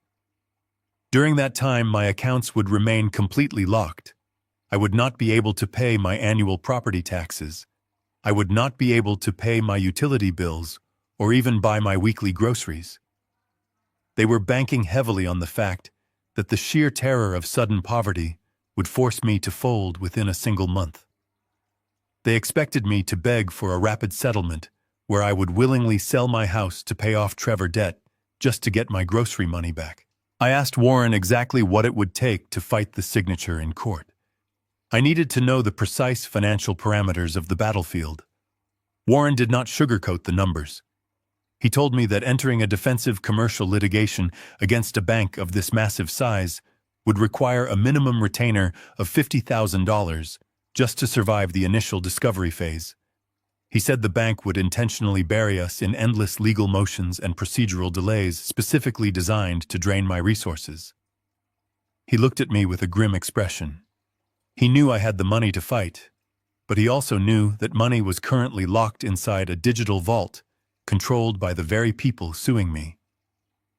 During that time, my accounts would remain completely locked. I would not be able to pay my annual property taxes. I would not be able to pay my utility bills or even buy my weekly groceries. They were banking heavily on the fact that the sheer terror of sudden poverty would force me to fold within a single month. They expected me to beg for a rapid settlement where I would willingly sell my house to pay off Trevor debt just to get my grocery money back. I asked Warren exactly what it would take to fight the signature in court. I needed to know the precise financial parameters of the battlefield. Warren did not sugarcoat the numbers. He told me that entering a defensive commercial litigation against a bank of this massive size would require a minimum retainer of $50,000 just to survive the initial discovery phase. He said the bank would intentionally bury us in endless legal motions and procedural delays specifically designed to drain my resources. He looked at me with a grim expression. He knew I had the money to fight, but he also knew that money was currently locked inside a digital vault controlled by the very people suing me.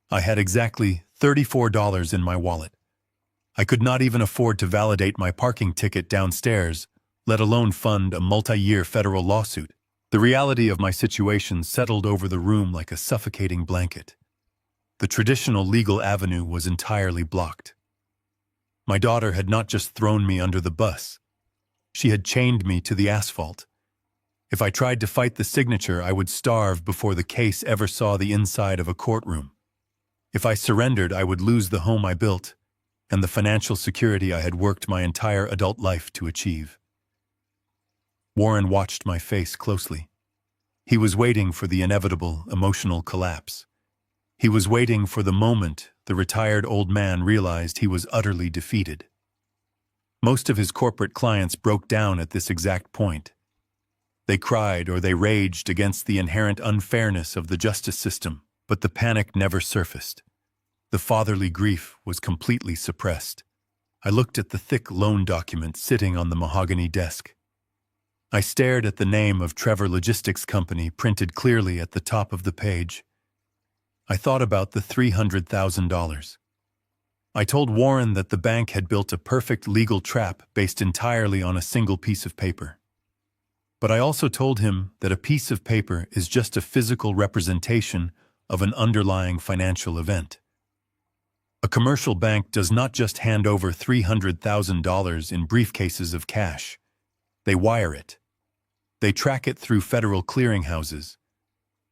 I had exactly $34 in my wallet. I could not even afford to validate my parking ticket downstairs, let alone fund a multi-year federal lawsuit. The reality of my situation settled over the room like a suffocating blanket. The traditional legal avenue was entirely blocked. My daughter had not just thrown me under the bus. She had chained me to the asphalt. If I tried to fight the signature, I would starve before the case ever saw the inside of a courtroom. If I surrendered, I would lose the home I built and the financial security I had worked my entire adult life to achieve. Warren watched my face closely. He was waiting for the inevitable emotional collapse. He was waiting for the moment the retired old man realized he was utterly defeated. Most of his corporate clients broke down at this exact point. They cried or they raged against the inherent unfairness of the justice system, but the panic never surfaced. The fatherly grief was completely suppressed. I looked at the thick loan document sitting on the mahogany desk. I stared at the name of Trevor Logistics Company printed clearly at the top of the page. I thought about the $300,000. I told Warren that the bank had built a perfect legal trap based entirely on a single piece of paper. But I also told him that a piece of paper is just a physical representation of an underlying financial event. A commercial bank does not just hand over $300,000 in briefcases of cash. They wire it. They track it through federal clearinghouses.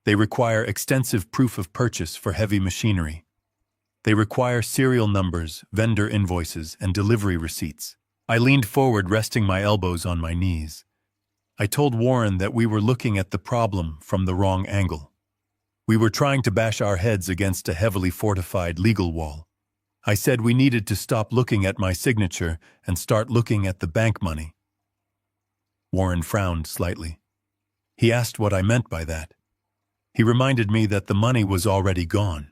They require extensive proof of purchase for heavy machinery. They require serial numbers, vendor invoices, and delivery receipts. I leaned forward, resting my elbows on my knees. I told Warren that we were looking at the problem from the wrong angle. We were trying to bash our heads against a heavily fortified legal wall. I said we needed to stop looking at my signature and start looking at the bank money. Warren frowned slightly. He asked what I meant by that. He reminded me that the money was already gone.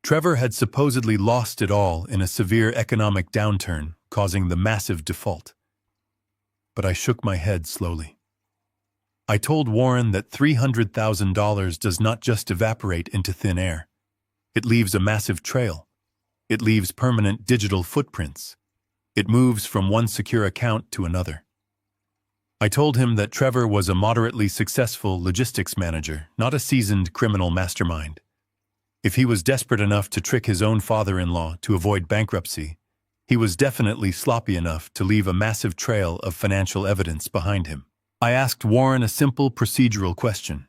Trevor had supposedly lost it all in a severe economic downturn, causing the massive default. But I shook my head slowly. I told Warren that $300,000 does not just evaporate into thin air. It leaves a massive trail. It leaves permanent digital footprints. It moves from one secure account to another. I told him that Trevor was a moderately successful logistics manager, not a seasoned criminal mastermind. If he was desperate enough to trick his own father-in-law to avoid bankruptcy, he was definitely sloppy enough to leave a massive trail of financial evidence behind him. I asked Warren a simple procedural question.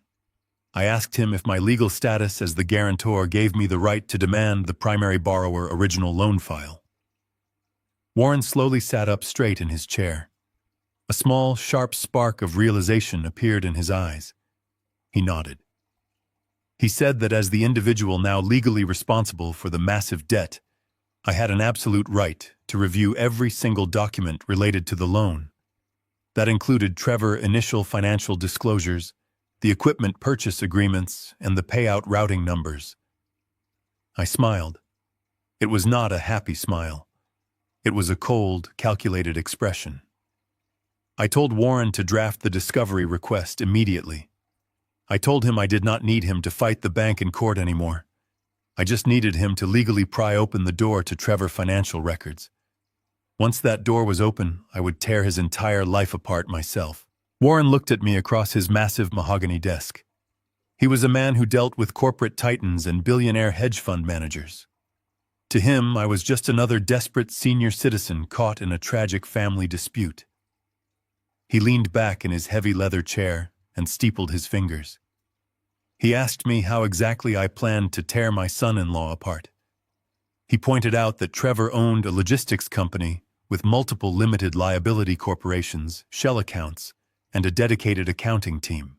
I asked him if my legal status as the guarantor gave me the right to demand the primary borrower original loan file. Warren slowly sat up straight in his chair. A small, sharp spark of realization appeared in his eyes. He nodded. He said that as the individual now legally responsible for the massive debt, I had an absolute right to review every single document related to the loan. That included Trevor's initial financial disclosures, the equipment purchase agreements, and the payout routing numbers. I smiled. It was not a happy smile. It was a cold, calculated expression. I told Warren to draft the discovery request immediately. I told him I did not need him to fight the bank in court anymore. I just needed him to legally pry open the door to Trevor's financial records. Once that door was open, I would tear his entire life apart myself. Warren looked at me across his massive mahogany desk. He was a man who dealt with corporate titans and billionaire hedge fund managers. To him, I was just another desperate senior citizen caught in a tragic family dispute. He leaned back in his heavy leather chair and steepled his fingers. He asked me how exactly I planned to tear my son-in-law apart. He pointed out that Trevor owned a logistics company with multiple limited liability corporations, shell accounts, and a dedicated accounting team.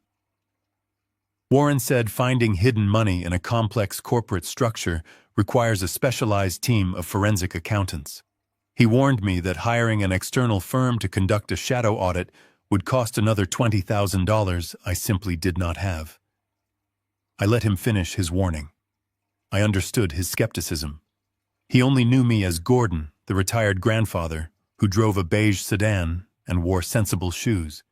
Warren said finding hidden money in a complex corporate structure requires a specialized team of forensic accountants. He warned me that hiring an external firm to conduct a shadow audit would cost another $20,000 I simply did not have. I let him finish his warning. I understood his skepticism. He only knew me as Gordon, the retired grandfather, who drove a beige sedan and wore sensible shoes.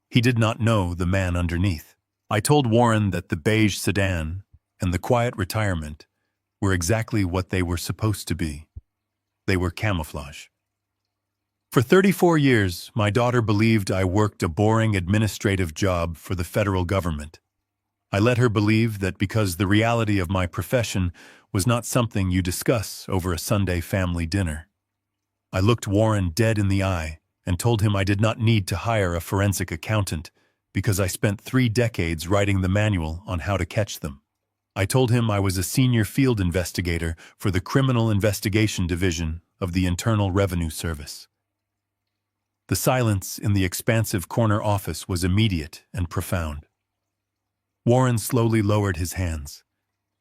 He did not know the man underneath. I told Warren that the beige sedan and the quiet retirement were exactly what they were supposed to be. They were camouflage. For 34 years, my daughter believed I worked a boring administrative job for the federal government. I let her believe that because the reality of my profession was not something you discuss over a Sunday family dinner. I looked Warren dead in the eye and told him I did not need to hire a forensic accountant because I spent 3 decades writing the manual on how to catch them. I told him I was a senior field investigator for the Criminal Investigation Division of the Internal Revenue Service. The silence in the expansive corner office was immediate and profound. Warren slowly lowered his hands.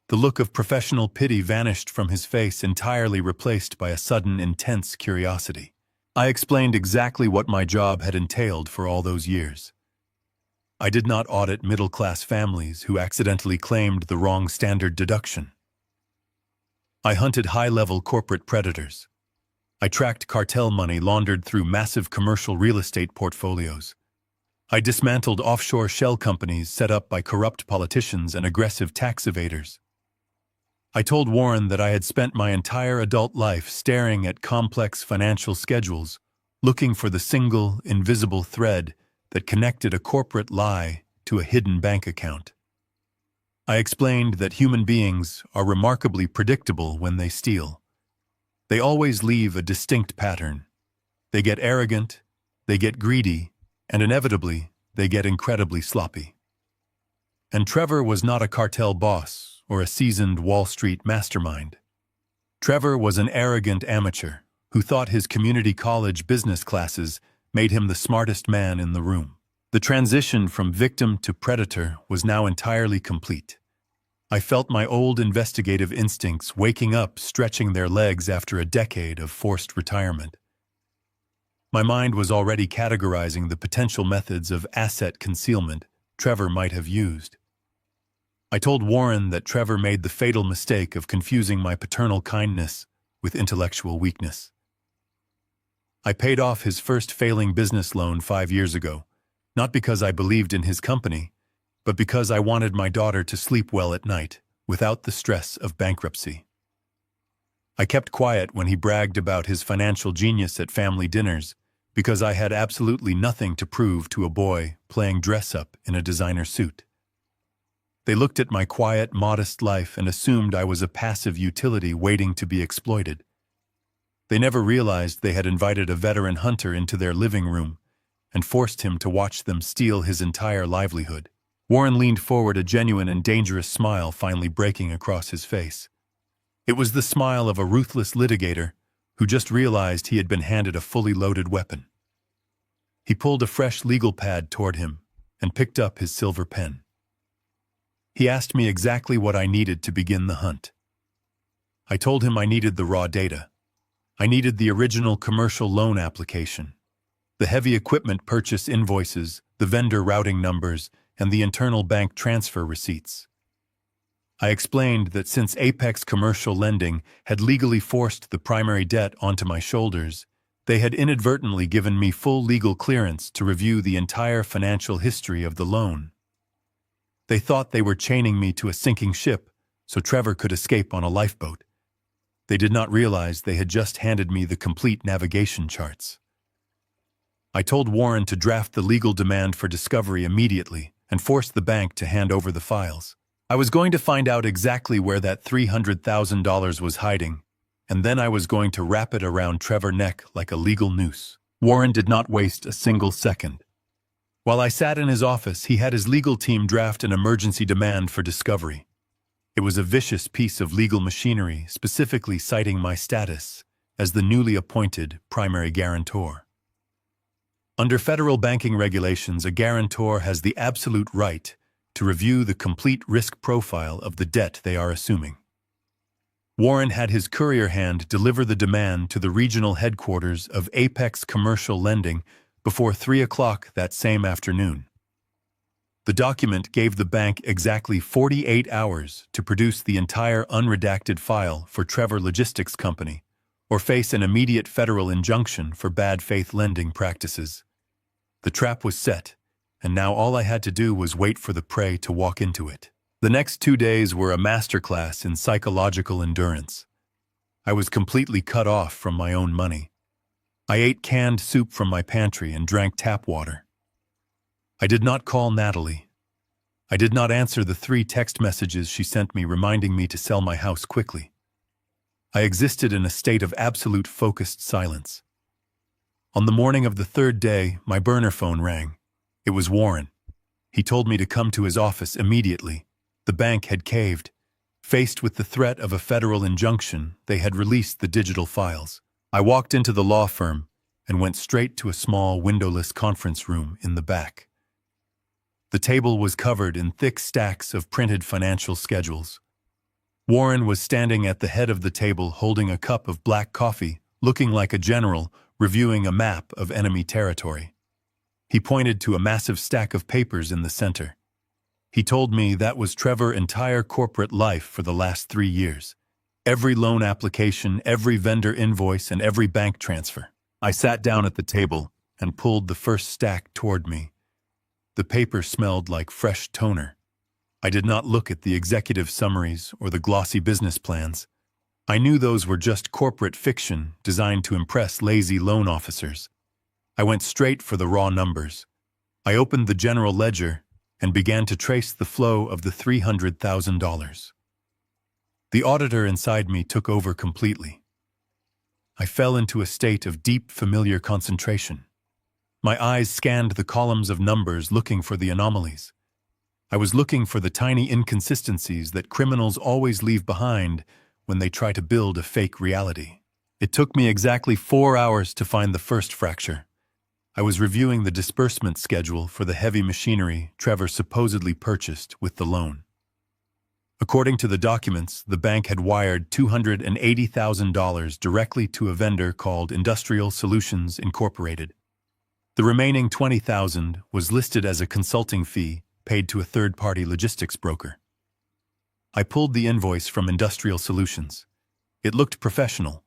The look of professional pity vanished from his face, entirely replaced by a sudden intense curiosity. I explained exactly what my job had entailed for all those years. I did not audit middle-class families who accidentally claimed the wrong standard deduction. I hunted high-level corporate predators. I tracked cartel money laundered through massive commercial real estate portfolios. I dismantled offshore shell companies set up by corrupt politicians and aggressive tax evaders. I told Warren that I had spent my entire adult life staring at complex financial schedules, looking for the single, invisible thread that connected a corporate lie to a hidden bank account. I explained that human beings are remarkably predictable when they steal. They always leave a distinct pattern. They get arrogant, they get greedy, and inevitably, they get incredibly sloppy. And Trevor was not a cartel boss or a seasoned Wall Street mastermind. Trevor was an arrogant amateur who thought his community college business classes made him the smartest man in the room. The transition from victim to predator was now entirely complete. I felt my old investigative instincts waking up, stretching their legs after a decade of forced retirement. My mind was already categorizing the potential methods of asset concealment Trevor might have used. I told Warren that Trevor made the fatal mistake of confusing my paternal kindness with intellectual weakness. I paid off his first failing business loan 5 years ago, not because I believed in his company, but because I wanted my daughter to sleep well at night without the stress of bankruptcy. I kept quiet when he bragged about his financial genius at family dinners because I had absolutely nothing to prove to a boy playing dress-up in a designer suit. They looked at my quiet, modest life and assumed I was a passive utility waiting to be exploited. They never realized they had invited a veteran hunter into their living room and forced him to watch them steal his entire livelihood. Warren leaned forward, a genuine and dangerous smile finally breaking across his face. It was the smile of a ruthless litigator who just realized he had been handed a fully loaded weapon. He pulled a fresh legal pad toward him and picked up his silver pen. He asked me exactly what I needed to begin the hunt. I told him I needed the raw data. I needed the original commercial loan application, the heavy equipment purchase invoices, the vendor routing numbers, and the internal bank transfer receipts. I explained that since Apex Commercial Lending had legally forced the primary debt onto my shoulders, they had inadvertently given me full legal clearance to review the entire financial history of the loan. They thought they were chaining me to a sinking ship so Trevor could escape on a lifeboat. They did not realize they had just handed me the complete navigation charts. I told Warren to draft the legal demand for discovery immediately and force the bank to hand over the files. I was going to find out exactly where that $300,000 was hiding, and then I was going to wrap it around Trevor's neck like a legal noose. Warren did not waste a single second. While I sat in his office, he had his legal team draft an emergency demand for discovery. It was a vicious piece of legal machinery, specifically citing my status as the newly appointed primary guarantor. Under federal banking regulations, a guarantor has the absolute right to review the complete risk profile of the debt they are assuming. Warren had his courier hand deliver the demand to the regional headquarters of Apex Commercial Lending before 3 o'clock that same afternoon. The document gave the bank exactly 48 hours to produce the entire unredacted file for Trevor Logistics Company, or face an immediate federal injunction for bad faith lending practices. The trap was set, and now all I had to do was wait for the prey to walk into it. The next 2 days were a masterclass in psychological endurance. I was completely cut off from my own money. I ate canned soup from my pantry and drank tap water. I did not call Natalie. I did not answer the 3 text messages she sent me reminding me to sell my house quickly. I existed in a state of absolute focused silence. On the morning of the 3rd day, my burner phone rang. It was Warren. He told me to come to his office immediately. The bank had caved. Faced with the threat of a federal injunction, they had released the digital files. I walked into the law firm and went straight to a small windowless conference room in the back. The table was covered in thick stacks of printed financial schedules. Warren was standing at the head of the table holding a cup of black coffee, looking like a general reviewing a map of enemy territory. He pointed to a massive stack of papers in the center. He told me that was Trevor's entire corporate life for the last 3 years. Every loan application, every vendor invoice, and every bank transfer. I sat down at the table and pulled the first stack toward me. The paper smelled like fresh toner. I did not look at the executive summaries or the glossy business plans. I knew those were just corporate fiction designed to impress lazy loan officers. I went straight for the raw numbers. I opened the general ledger and began to trace the flow of the $300,000. The auditor inside me took over completely. I fell into a state of deep, familiar concentration. My eyes scanned the columns of numbers looking for the anomalies. I was looking for the tiny inconsistencies that criminals always leave behind when they try to build a fake reality. It took me exactly 4 hours to find the first fracture. I was reviewing the disbursement schedule for the heavy machinery Trevor supposedly purchased with the loan. According to the documents, the bank had wired $280,000 directly to a vendor called Industrial Solutions Incorporated. The remaining $20,000 was listed as a consulting fee paid to a third-party logistics broker. I pulled the invoice from Industrial Solutions. It looked professional.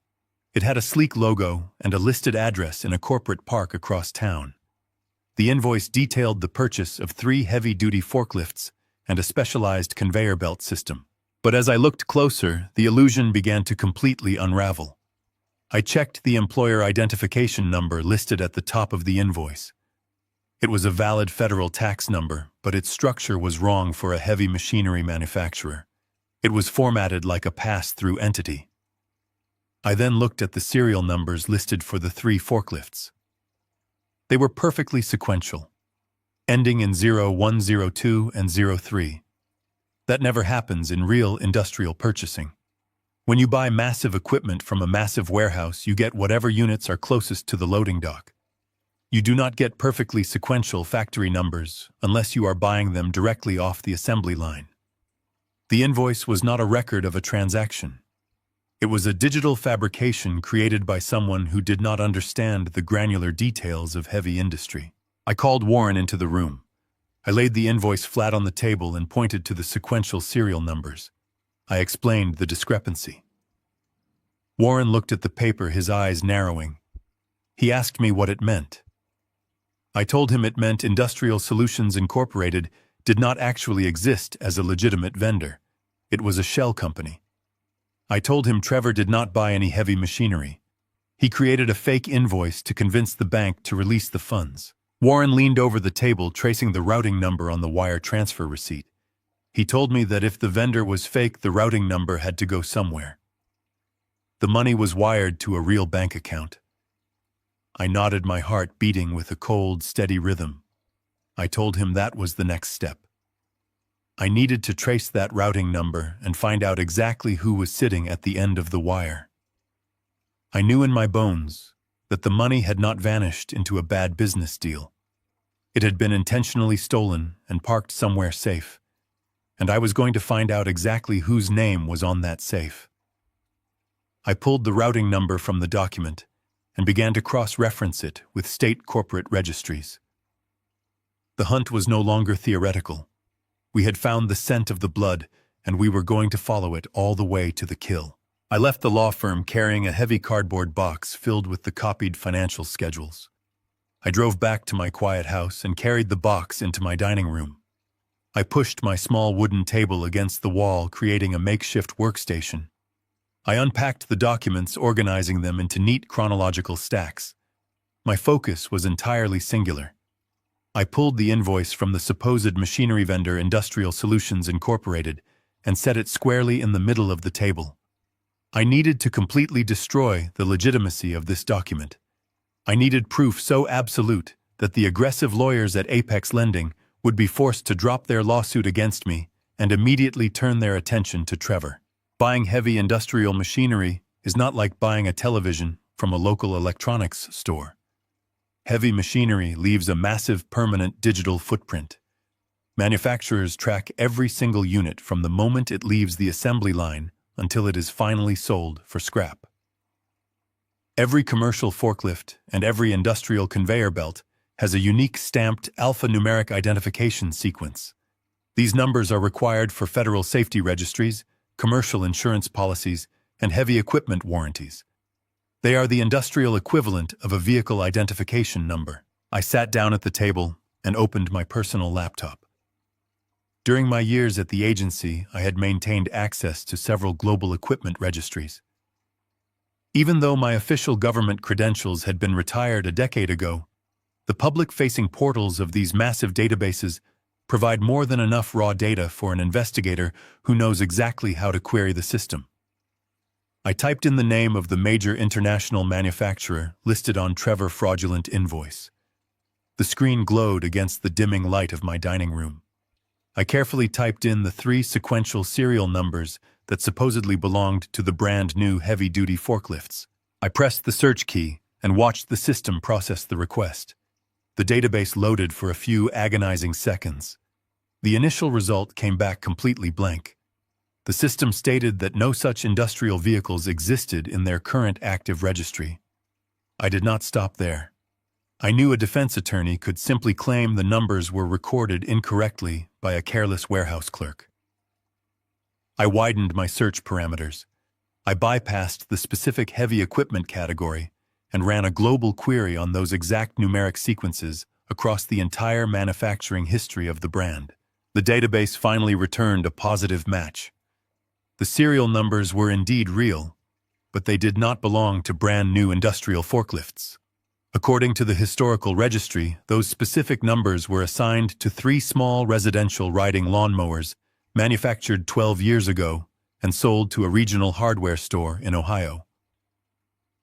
It had a sleek logo and a listed address in a corporate park across town. The invoice detailed the purchase of 3 heavy-duty forklifts and a specialized conveyor belt system. But as I looked closer, the illusion began to completely unravel. I checked the employer identification number listed at the top of the invoice. It was a valid federal tax number, but its structure was wrong for a heavy machinery manufacturer. It was formatted like a pass-through entity. I then looked at the serial numbers listed for the 3 forklifts. They were perfectly sequential. ending in 0102 and 03. That never happens in real industrial purchasing. When you buy massive equipment from a massive warehouse, you get whatever units are closest to the loading dock. You do not get perfectly sequential factory numbers unless you are buying them directly off the assembly line. The invoice was not a record of a transaction. It was a digital fabrication created by someone who did not understand the granular details of heavy industry. I called Warren into the room. I laid the invoice flat on the table and pointed to the sequential serial numbers. I explained the discrepancy. Warren looked at the paper, his eyes narrowing. He asked me what it meant. I told him it meant Industrial Solutions Incorporated did not actually exist as a legitimate vendor. It was a shell company. I told him Trevor did not buy any heavy machinery. He created a fake invoice to convince the bank to release the funds. Warren leaned over the table, tracing the routing number on the wire transfer receipt. He told me that if the vendor was fake, the routing number had to go somewhere. The money was wired to a real bank account. I nodded, my heart beating with a cold, steady rhythm. I told him that was the next step. I needed to trace that routing number and find out exactly who was sitting at the end of the wire. I knew in my bones that the money had not vanished into a bad business deal. It had been intentionally stolen and parked somewhere safe, and I was going to find out exactly whose name was on that safe. I pulled the routing number from the document and began to cross-reference it with state corporate registries. The hunt was no longer theoretical. We had found the scent of the blood, and we were going to follow it all the way to the kill. I left the law firm carrying a heavy cardboard box filled with the copied financial schedules. I drove back to my quiet house and carried the box into my dining room. I pushed my small wooden table against the wall, creating a makeshift workstation. I unpacked the documents, organizing them into neat chronological stacks. My focus was entirely singular. I pulled the invoice from the supposed machinery vendor Industrial Solutions Incorporated and set it squarely in the middle of the table. I needed to completely destroy the legitimacy of this document. I needed proof so absolute that the aggressive lawyers at Apex Lending would be forced to drop their lawsuit against me and immediately turn their attention to Trevor. Buying heavy industrial machinery is not like buying a television from a local electronics store. Heavy machinery leaves a massive permanent digital footprint. Manufacturers track every single unit from the moment it leaves the assembly line until it is finally sold for scrap. Every commercial forklift and every industrial conveyor belt has a unique stamped alphanumeric identification sequence. These numbers are required for federal safety registries, commercial insurance policies, and heavy equipment warranties. They are the industrial equivalent of a vehicle identification number. I sat down at the table and opened my personal laptop. During my years at the agency, I had maintained access to several global equipment registries. Even though my official government credentials had been retired a decade ago, the public-facing portals of these massive databases provide more than enough raw data for an investigator who knows exactly how to query the system. I typed in the name of the major international manufacturer listed on Trevor's fraudulent invoice. The screen glowed against the dimming light of my dining room. I carefully typed in the 3 sequential serial numbers that supposedly belonged to the brand-new heavy-duty forklifts. I pressed the search key and watched the system process the request. The database loaded for a few agonizing seconds. The initial result came back completely blank. The system stated that no such industrial vehicles existed in their current active registry. I did not stop there. I knew a defense attorney could simply claim the numbers were recorded incorrectly by a careless warehouse clerk. I widened my search parameters. I bypassed the specific heavy equipment category and ran a global query on those exact numeric sequences across the entire manufacturing history of the brand. The database finally returned a positive match. The serial numbers were indeed real, but they did not belong to brand-new industrial forklifts. According to the historical registry, those specific numbers were assigned to 3 small residential riding lawnmowers manufactured 12 years ago and sold to a regional hardware store in Ohio.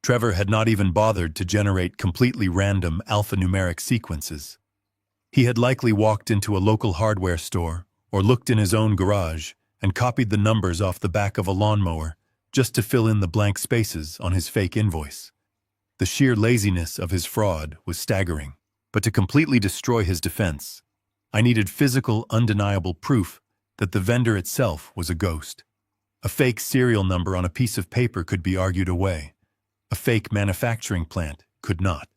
Trevor had not even bothered to generate completely random alphanumeric sequences. He had likely walked into a local hardware store or looked in his own garage and copied the numbers off the back of a lawnmower just to fill in the blank spaces on his fake invoice. The sheer laziness of his fraud was staggering. But to completely destroy his defense, I needed physical, undeniable proof that the vendor itself was a ghost. A fake serial number on a piece of paper could be argued away. A fake manufacturing plant could not.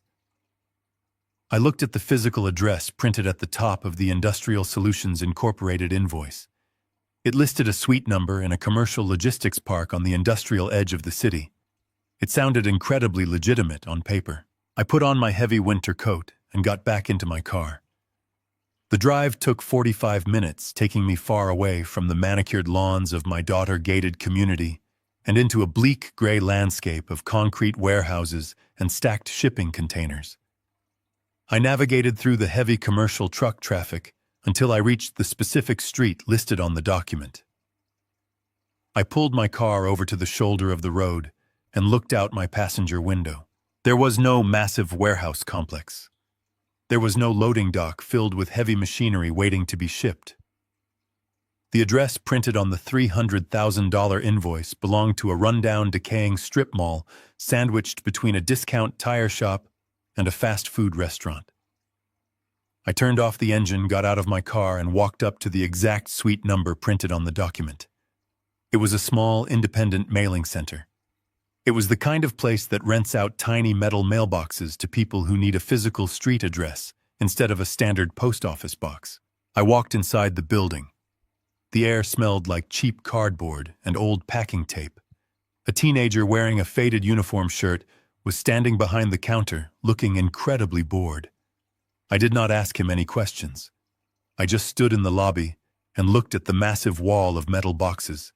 I looked at the physical address printed at the top of the Industrial Solutions Incorporated invoice. It listed a suite number in a commercial logistics park on the industrial edge of the city. It sounded incredibly legitimate on paper. I put on my heavy winter coat and got back into my car. The drive took 45 minutes, taking me far away from the manicured lawns of my daughter-gated community and into a bleak gray landscape of concrete warehouses and stacked shipping containers. I navigated through the heavy commercial truck traffic until I reached the specific street listed on the document. I pulled my car over to the shoulder of the road and looked out my passenger window. There was no massive warehouse complex. There was no loading dock filled with heavy machinery waiting to be shipped. The address printed on the $300,000 invoice belonged to a rundown, decaying strip mall sandwiched between a discount tire shop and a fast food restaurant. I turned off the engine, got out of my car, and walked up to the exact suite number printed on the document. It was a small, independent mailing center. It was the kind of place that rents out tiny metal mailboxes to people who need a physical street address instead of a standard post office box. I walked inside the building. The air smelled like cheap cardboard and old packing tape. A teenager wearing a faded uniform shirt was standing behind the counter, looking incredibly bored. I did not ask him any questions. I just stood in the lobby and looked at the massive wall of metal boxes.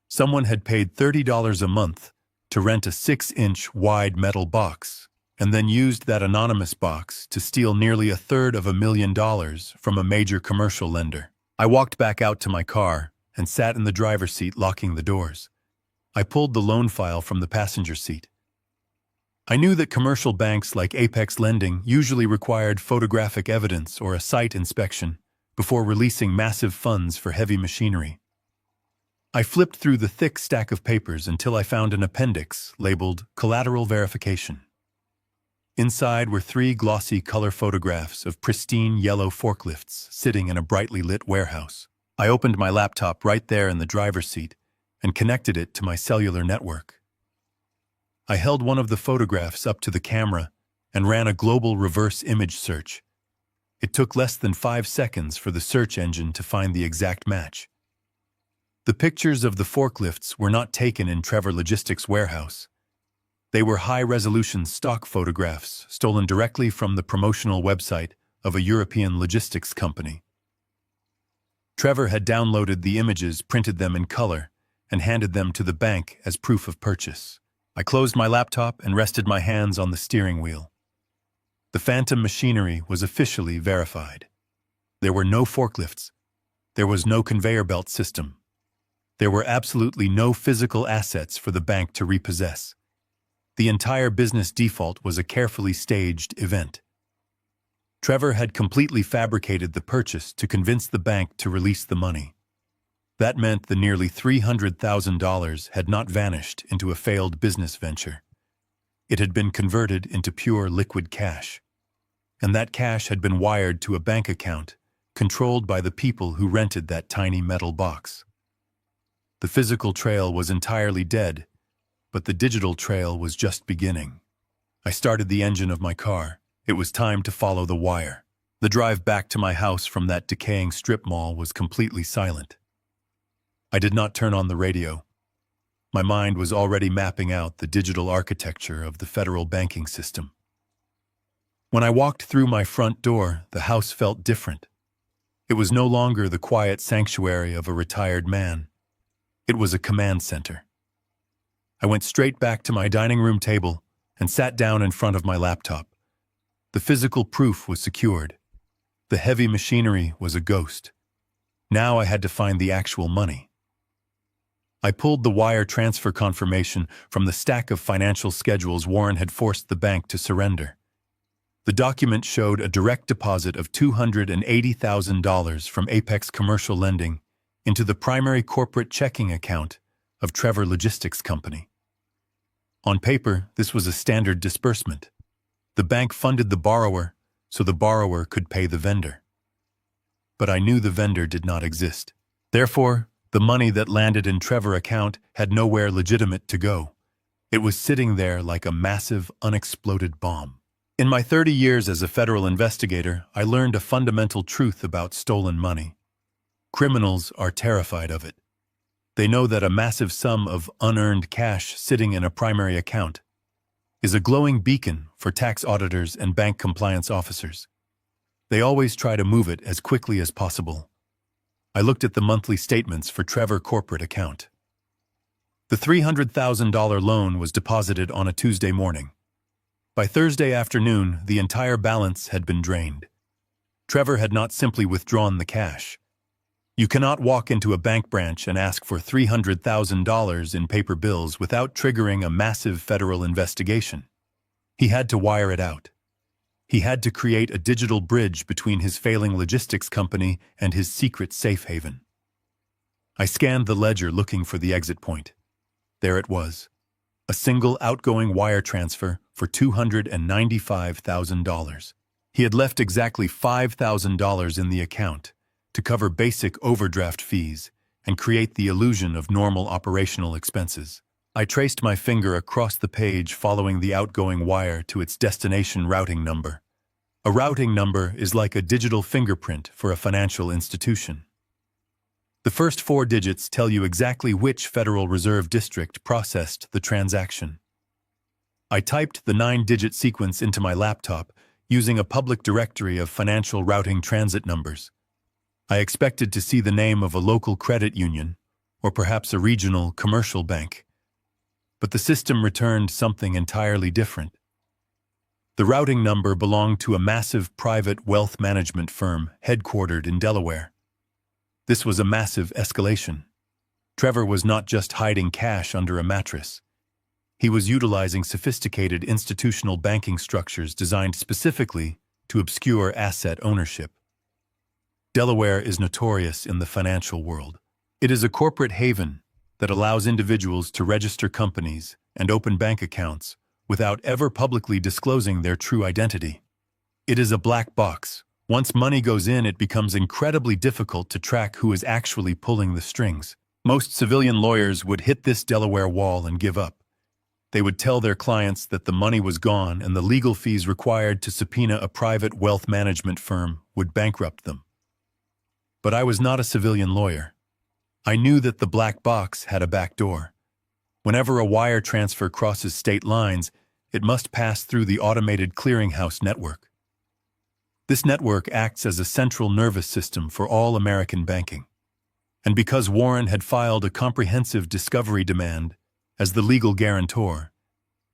Someone had paid $30 a month to rent a 6-inch wide metal box, and then used that anonymous box to steal nearly $250,000 from a major commercial lender. I walked back out to my car and sat in the driver's seat, locking the doors. I pulled the loan file from the passenger seat. I knew that commercial banks like Apex Lending usually required photographic evidence or a site inspection before releasing massive funds for heavy machinery. I flipped through the thick stack of papers until I found an appendix labeled Collateral Verification. Inside were 3 glossy color photographs of pristine yellow forklifts sitting in a brightly lit warehouse. I opened my laptop right there in the driver's seat and connected it to my cellular network. I held one of the photographs up to the camera and ran a global reverse image search. It took less than 5 seconds for the search engine to find the exact match. The pictures of the forklifts were not taken in Trevor Logistics' warehouse. They were high-resolution stock photographs stolen directly from the promotional website of a European logistics company. Trevor had downloaded the images, printed them in color, and handed them to the bank as proof of purchase. I closed my laptop and rested my hands on the steering wheel. The phantom machinery was officially verified. There were no forklifts. There was no conveyor belt system. There were absolutely no physical assets for the bank to repossess. The entire business default was a carefully staged event. Trevor had completely fabricated the purchase to convince the bank to release the money. That meant the nearly $300,000 had not vanished into a failed business venture. It had been converted into pure liquid cash. And that cash had been wired to a bank account controlled by the people who rented that tiny metal box. The physical trail was entirely dead, but the digital trail was just beginning. I started the engine of my car. It was time to follow the wire. The drive back to my house from that decaying strip mall was completely silent. I did not turn on the radio. My mind was already mapping out the digital architecture of the federal banking system. When I walked through my front door, the house felt different. It was no longer the quiet sanctuary of a retired man. It was a command center. I went straight back to my dining room table and sat down in front of my laptop. The physical proof was secured. The heavy machinery was a ghost. Now I had to find the actual money. I pulled the wire transfer confirmation from the stack of financial schedules Warren had forced the bank to surrender. The document showed a direct deposit of $280,000 from Apex Commercial Lending into the primary corporate checking account of Trevor Logistics Company. On paper, this was a standard disbursement. The bank funded the borrower so the borrower could pay the vendor. But I knew the vendor did not exist. Therefore, the money that landed in Trevor's account had nowhere legitimate to go. It was sitting there like a massive, unexploded bomb. In my 30 years as a federal investigator, I learned a fundamental truth about stolen money. Criminals are terrified of it. They know that a massive sum of unearned cash sitting in a primary account is a glowing beacon for tax auditors and bank compliance officers. They always try to move it as quickly as possible. I looked at the monthly statements for Trevor's corporate account. The $300,000 loan was deposited on a Tuesday morning. By Thursday afternoon, the entire balance had been drained. Trevor had not simply withdrawn the cash. You cannot walk into a bank branch and ask for $300,000 in paper bills without triggering a massive federal investigation. He had to wire it out. He had to create a digital bridge between his failing logistics company and his secret safe haven. I scanned the ledger looking for the exit point. There it was. A single outgoing wire transfer for $295,000. He had left exactly $5,000 in the account to cover basic overdraft fees and create the illusion of normal operational expenses. I traced my finger across the page following the outgoing wire to its destination routing number. A routing number is like a digital fingerprint for a financial institution. The first 4 digits tell you exactly which Federal Reserve District processed the transaction. I typed the 9-digit sequence into my laptop using a public directory of financial routing transit numbers. I expected to see the name of a local credit union, or perhaps a regional commercial bank. But the system returned something entirely different. The routing number belonged to a massive private wealth management firm headquartered in Delaware. This was a massive escalation. Trevor was not just hiding cash under a mattress. He was utilizing sophisticated institutional banking structures designed specifically to obscure asset ownership. Delaware is notorious in the financial world. It is a corporate haven that allows individuals to register companies and open bank accounts without ever publicly disclosing their true identity. It is a black box. Once money goes in, it becomes incredibly difficult to track who is actually pulling the strings. Most civilian lawyers would hit this Delaware wall and give up. They would tell their clients that the money was gone and the legal fees required to subpoena a private wealth management firm would bankrupt them. But I was not a civilian lawyer. I knew that the black box had a back door. Whenever a wire transfer crosses state lines, it must pass through the automated clearinghouse network. This network acts as a central nervous system for all American banking. And because Warren had filed a comprehensive discovery demand as the legal guarantor,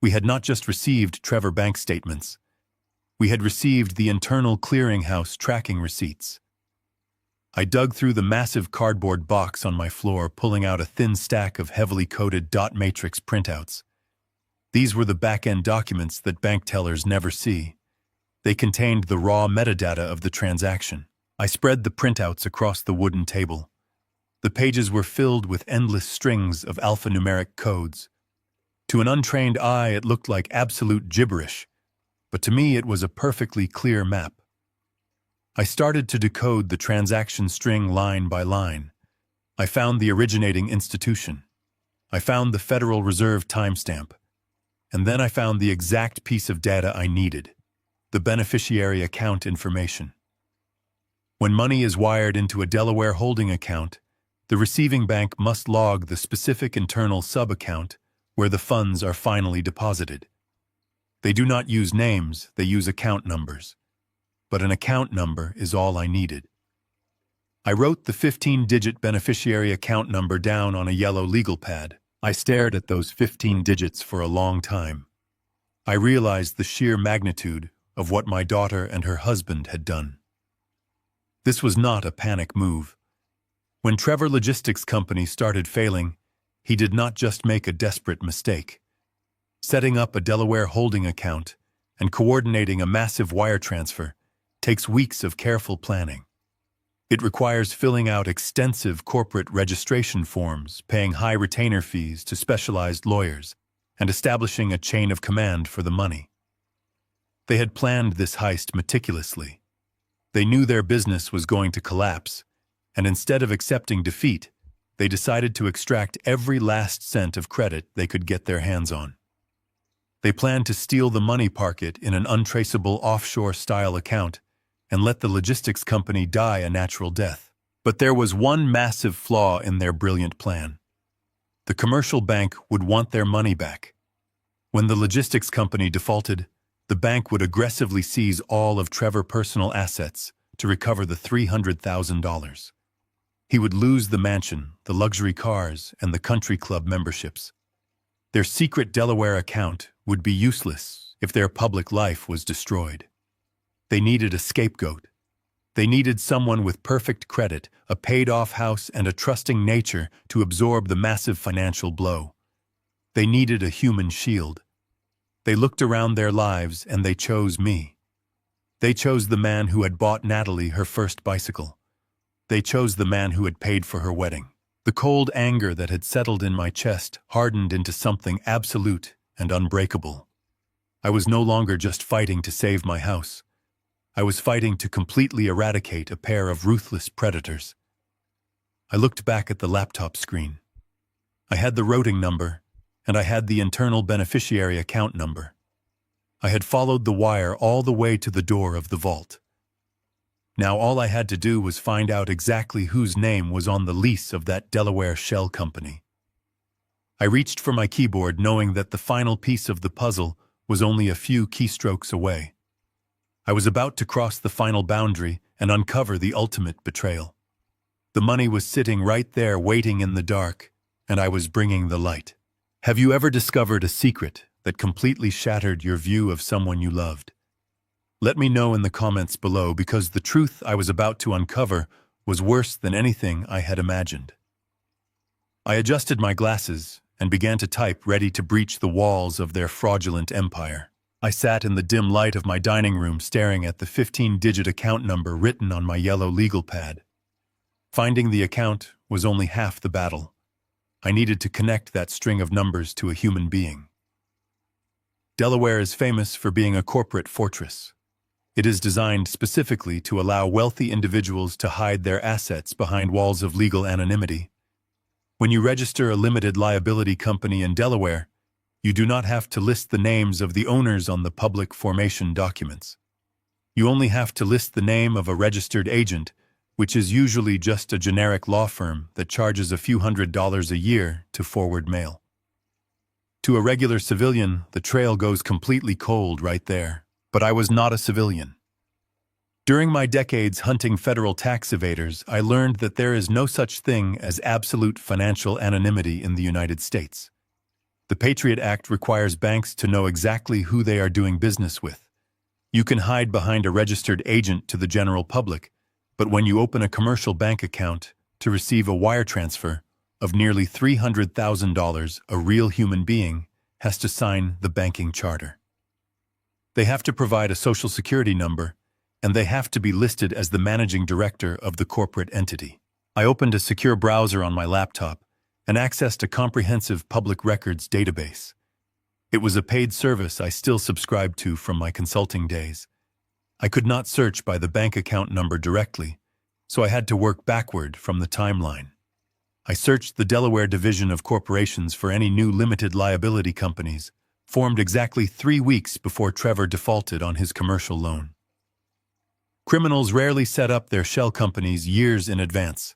we had not just received Trevor bank statements. We had received the internal clearinghouse tracking receipts. I dug through the massive cardboard box on my floor, pulling out a thin stack of heavily coded dot matrix printouts. These were the back-end documents that bank tellers never see. They contained the raw metadata of the transaction. I spread the printouts across the wooden table. The pages were filled with endless strings of alphanumeric codes. To an untrained eye, it looked like absolute gibberish, but to me it was a perfectly clear map. I started to decode the transaction string line by line. I found the originating institution. I found the Federal Reserve timestamp. And then I found the exact piece of data I needed, the beneficiary account information. When money is wired into a Delaware holding account, the receiving bank must log the specific internal sub-account where the funds are finally deposited. They do not use names, they use account numbers. But an account number is all I needed. I wrote the 15-digit beneficiary account number down on a yellow legal pad. I stared at those 15 digits for a long time. I realized the sheer magnitude of what my daughter and her husband had done. This was not a panic move. When Trevor Logistics Company started failing, he did not just make a desperate mistake. Setting up a Delaware holding account and coordinating a massive wire transfer takes weeks of careful planning. It requires filling out extensive corporate registration forms, paying high retainer fees to specialized lawyers, and establishing a chain of command for the money. They had planned this heist meticulously. They knew their business was going to collapse, and instead of accepting defeat, they decided to extract every last cent of credit they could get their hands on. They planned to steal the money, park it in an untraceable offshore-style account, and let the logistics company die a natural death. But there was one massive flaw in their brilliant plan. The commercial bank would want their money back. When the logistics company defaulted, the bank would aggressively seize all of Trevor's personal assets to recover the $300,000. He would lose the mansion, the luxury cars, and the country club memberships. Their secret Delaware account would be useless if their public life was destroyed. They needed a scapegoat. They needed someone with perfect credit, a paid-off house, and a trusting nature to absorb the massive financial blow. They needed a human shield. They looked around their lives and they chose me. They chose the man who had bought Natalie her first bicycle. They chose the man who had paid for her wedding. The cold anger that had settled in my chest hardened into something absolute and unbreakable. I was no longer just fighting to save my house. I was fighting to completely eradicate a pair of ruthless predators. I looked back at the laptop screen. I had the routing number, and I had the internal beneficiary account number. I had followed the wire all the way to the door of the vault. Now all I had to do was find out exactly whose name was on the lease of that Delaware shell company. I reached for my keyboard, knowing that the final piece of the puzzle was only a few keystrokes away. I was about to cross the final boundary and uncover the ultimate betrayal. The money was sitting right there waiting in the dark, and I was bringing the light. Have you ever discovered a secret that completely shattered your view of someone you loved? Let me know in the comments below, because the truth I was about to uncover was worse than anything I had imagined. I adjusted my glasses and began to type, ready to breach the walls of their fraudulent empire. I sat in the dim light of my dining room, staring at the 15-digit account number written on my yellow legal pad. Finding the account was only half the battle. I needed to connect that string of numbers to a human being. Delaware is famous for being a corporate fortress. It is designed specifically to allow wealthy individuals to hide their assets behind walls of legal anonymity. When you register a limited liability company in Delaware, you do not have to list the names of the owners on the public formation documents. You only have to list the name of a registered agent, which is usually just a generic law firm that charges a few $100s a year to forward mail. To a regular civilian, the trail goes completely cold right there. But I was not a civilian. During my decades hunting federal tax evaders, I learned that there is no such thing as absolute financial anonymity in the United States. The Patriot Act requires banks to know exactly who they are doing business with. You can hide behind a registered agent to the general public, but when you open a commercial bank account to receive a wire transfer of nearly $300,000, a real human being has to sign the banking charter. They have to provide a social security number, and they have to be listed as the managing director of the corporate entity. I opened a secure browser on my laptop and accessed a comprehensive public records database. It was a paid service I still subscribed to from my consulting days. I could not search by the bank account number directly, so I had to work backward from the timeline. I searched the Delaware Division of Corporations for any new limited liability companies, formed exactly 3 weeks before Trevor defaulted on his commercial loan. Criminals rarely set up their shell companies years in advance.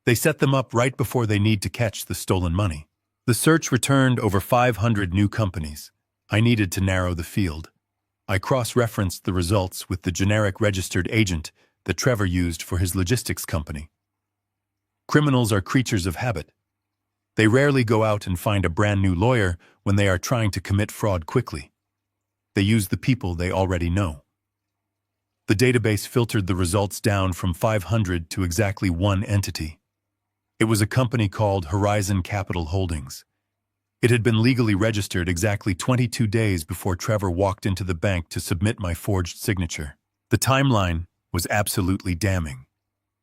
They set them up right before they need to catch the stolen money. The search returned over 500 new companies. I needed to narrow the field. I cross-referenced the results with the generic registered agent that Trevor used for his logistics company. Criminals are creatures of habit. They rarely go out and find a brand new lawyer when they are trying to commit fraud quickly. They use the people they already know. The database filtered the results down from 500 to exactly one entity. It was a company called Horizon Capital Holdings. It had been legally registered exactly 22 days before Trevor walked into the bank to submit my forged signature. The timeline was absolutely damning.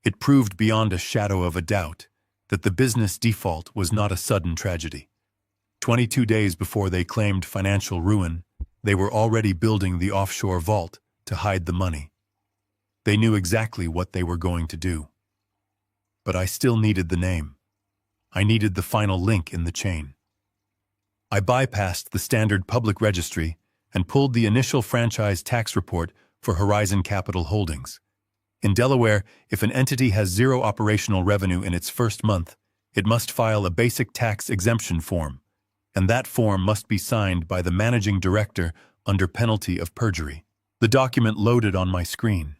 It proved beyond a shadow of a doubt that the business default was not a sudden tragedy. 22 days before they claimed financial ruin, they were already building the offshore vault to hide the money. They knew exactly what they were going to do. But I still needed the name. I needed the final link in the chain. I bypassed the standard public registry and pulled the initial franchise tax report for Horizon Capital Holdings. In Delaware, if an entity has zero operational revenue in its first month, it must file a basic tax exemption form, and that form must be signed by the managing director under penalty of perjury. The document loaded on my screen.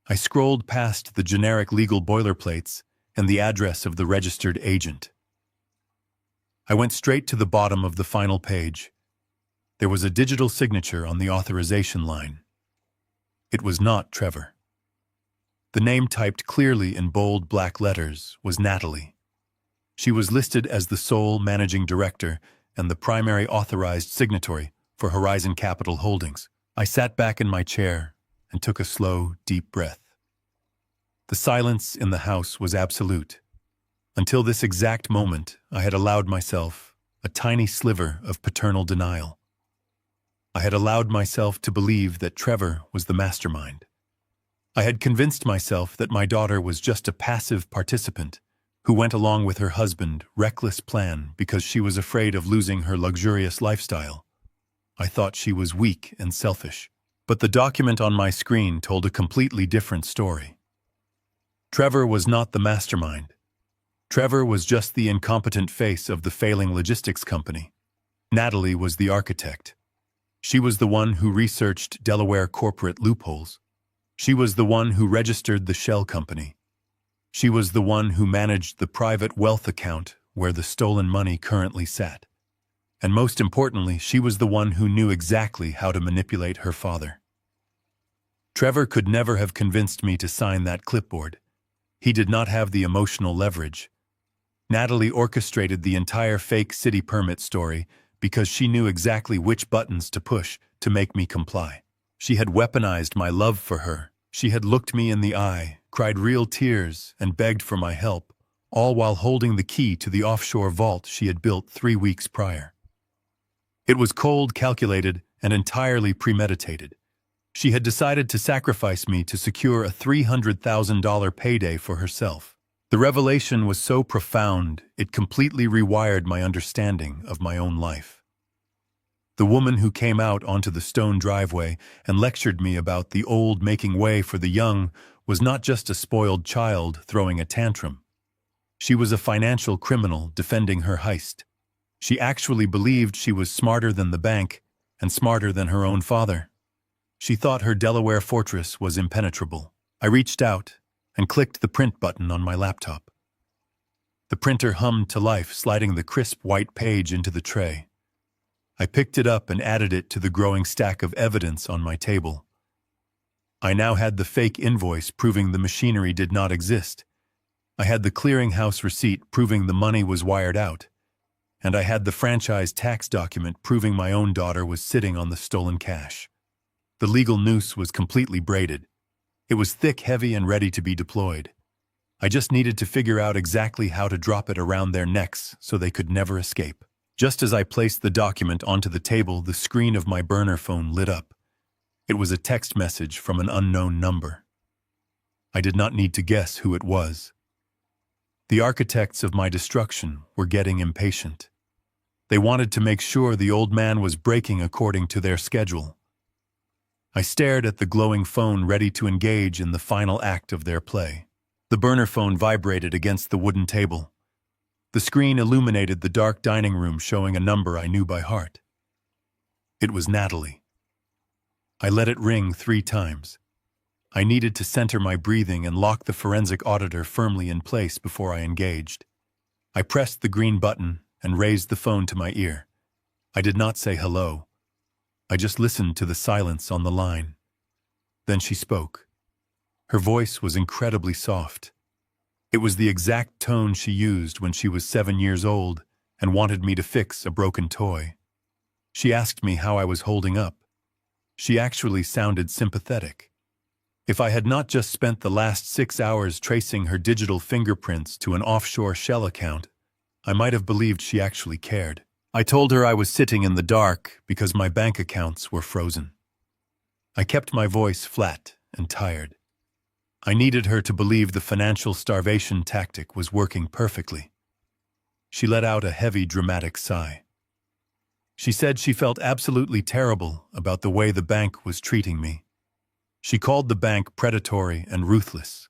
I scrolled past the generic legal boilerplates and the address of the registered agent. I went straight to the bottom of the final page. There was a digital signature on the authorization line. It was not Trevor. The name typed clearly in bold black letters was Natalie. She was listed as the sole managing director and the primary authorized signatory for Horizon Capital Holdings. I sat back in my chair and took a slow, deep breath. The silence in the house was absolute. Until this exact moment, I had allowed myself a tiny sliver of paternal denial. I had allowed myself to believe that Trevor was the mastermind. I had convinced myself that my daughter was just a passive participant who went along with her husband's reckless plan because she was afraid of losing her luxurious lifestyle. I thought she was weak and selfish. But the document on my screen told a completely different story. Trevor was not the mastermind. Trevor was just the incompetent face of the failing logistics company. Natalie was the architect. She was the one who researched Delaware corporate loopholes. She was the one who registered the shell company. She was the one who managed the private wealth account where the stolen money currently sat. And most importantly, she was the one who knew exactly how to manipulate her father. Trevor could never have convinced me to sign that clipboard. He did not have the emotional leverage. Natalie orchestrated the entire fake city permit story because she knew exactly which buttons to push to make me comply. She had weaponized my love for her. She had looked me in the eye, cried real tears, and begged for my help, all while holding the key to the offshore vault she had built 3 weeks prior. It was cold, calculated, and entirely premeditated. She had decided to sacrifice me to secure a $300,000 payday for herself. The revelation was so profound, it completely rewired my understanding of my own life. The woman who came out onto the stone driveway and lectured me about the old making way for the young was not just a spoiled child throwing a tantrum. She was a financial criminal defending her heist. She actually believed she was smarter than the bank and smarter than her own father. She thought her Delaware fortress was impenetrable. I reached out and clicked the print button on my laptop. The printer hummed to life, sliding the crisp white page into the tray. I picked it up and added it to the growing stack of evidence on my table. I now had the fake invoice proving the machinery did not exist. I had the clearinghouse receipt proving the money was wired out. And I had the franchise tax document proving my own daughter was sitting on the stolen cash. The legal noose was completely braided. It was thick, heavy, and ready to be deployed. I just needed to figure out exactly how to drop it around their necks so they could never escape. Just as I placed the document onto the table, the screen of my burner phone lit up. It was a text message from an unknown number. I did not need to guess who it was. The architects of my destruction were getting impatient. They wanted to make sure the old man was breaking according to their schedule. I stared at the glowing phone, ready to engage in the final act of their play. The burner phone vibrated against the wooden table. The screen illuminated the dark dining room, showing a number I knew by heart. It was Natalie. I let it ring 3 times. I needed to center my breathing and lock the forensic auditor firmly in place before I engaged. I pressed the green button and raised the phone to my ear. I did not say hello. I just listened to the silence on the line. Then she spoke. Her voice was incredibly soft. It was the exact tone she used when she was 7 years old and wanted me to fix a broken toy. She asked me how I was holding up. She actually sounded sympathetic. If I had not just spent the last 6 hours tracing her digital fingerprints to an offshore shell account, I might have believed she actually cared. I told her I was sitting in the dark because my bank accounts were frozen. I kept my voice flat and tired. I needed her to believe the financial starvation tactic was working perfectly. She let out a heavy, dramatic sigh. She said she felt absolutely terrible about the way the bank was treating me. She called the bank predatory and ruthless.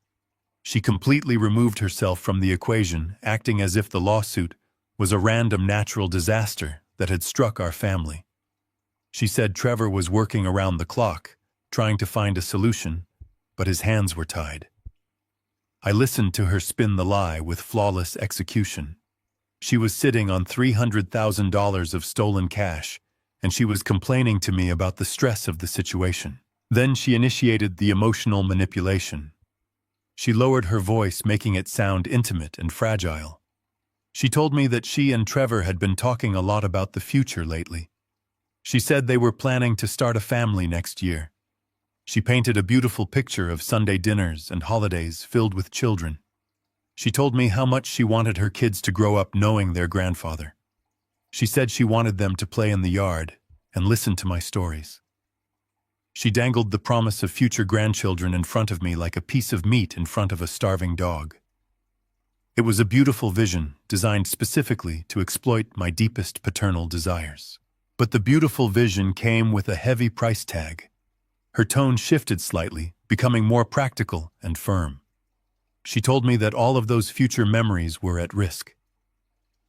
She completely removed herself from the equation, acting as if the lawsuit was a random natural disaster that had struck our family. She said Trevor was working around the clock, trying to find a solution, but his hands were tied. I listened to her spin the lie with flawless execution. She was sitting on $300,000 of stolen cash, and she was complaining to me about the stress of the situation. Then she initiated the emotional manipulation. She lowered her voice, making it sound intimate and fragile. She told me that she and Trevor had been talking a lot about the future lately. She said they were planning to start a family next year. She painted a beautiful picture of Sunday dinners and holidays filled with children. She told me how much she wanted her kids to grow up knowing their grandfather. She said she wanted them to play in the yard and listen to my stories. She dangled the promise of future grandchildren in front of me like a piece of meat in front of a starving dog. It was a beautiful vision designed specifically to exploit my deepest paternal desires. But the beautiful vision came with a heavy price tag. Her tone shifted slightly, becoming more practical and firm. She told me that all of those future memories were at risk.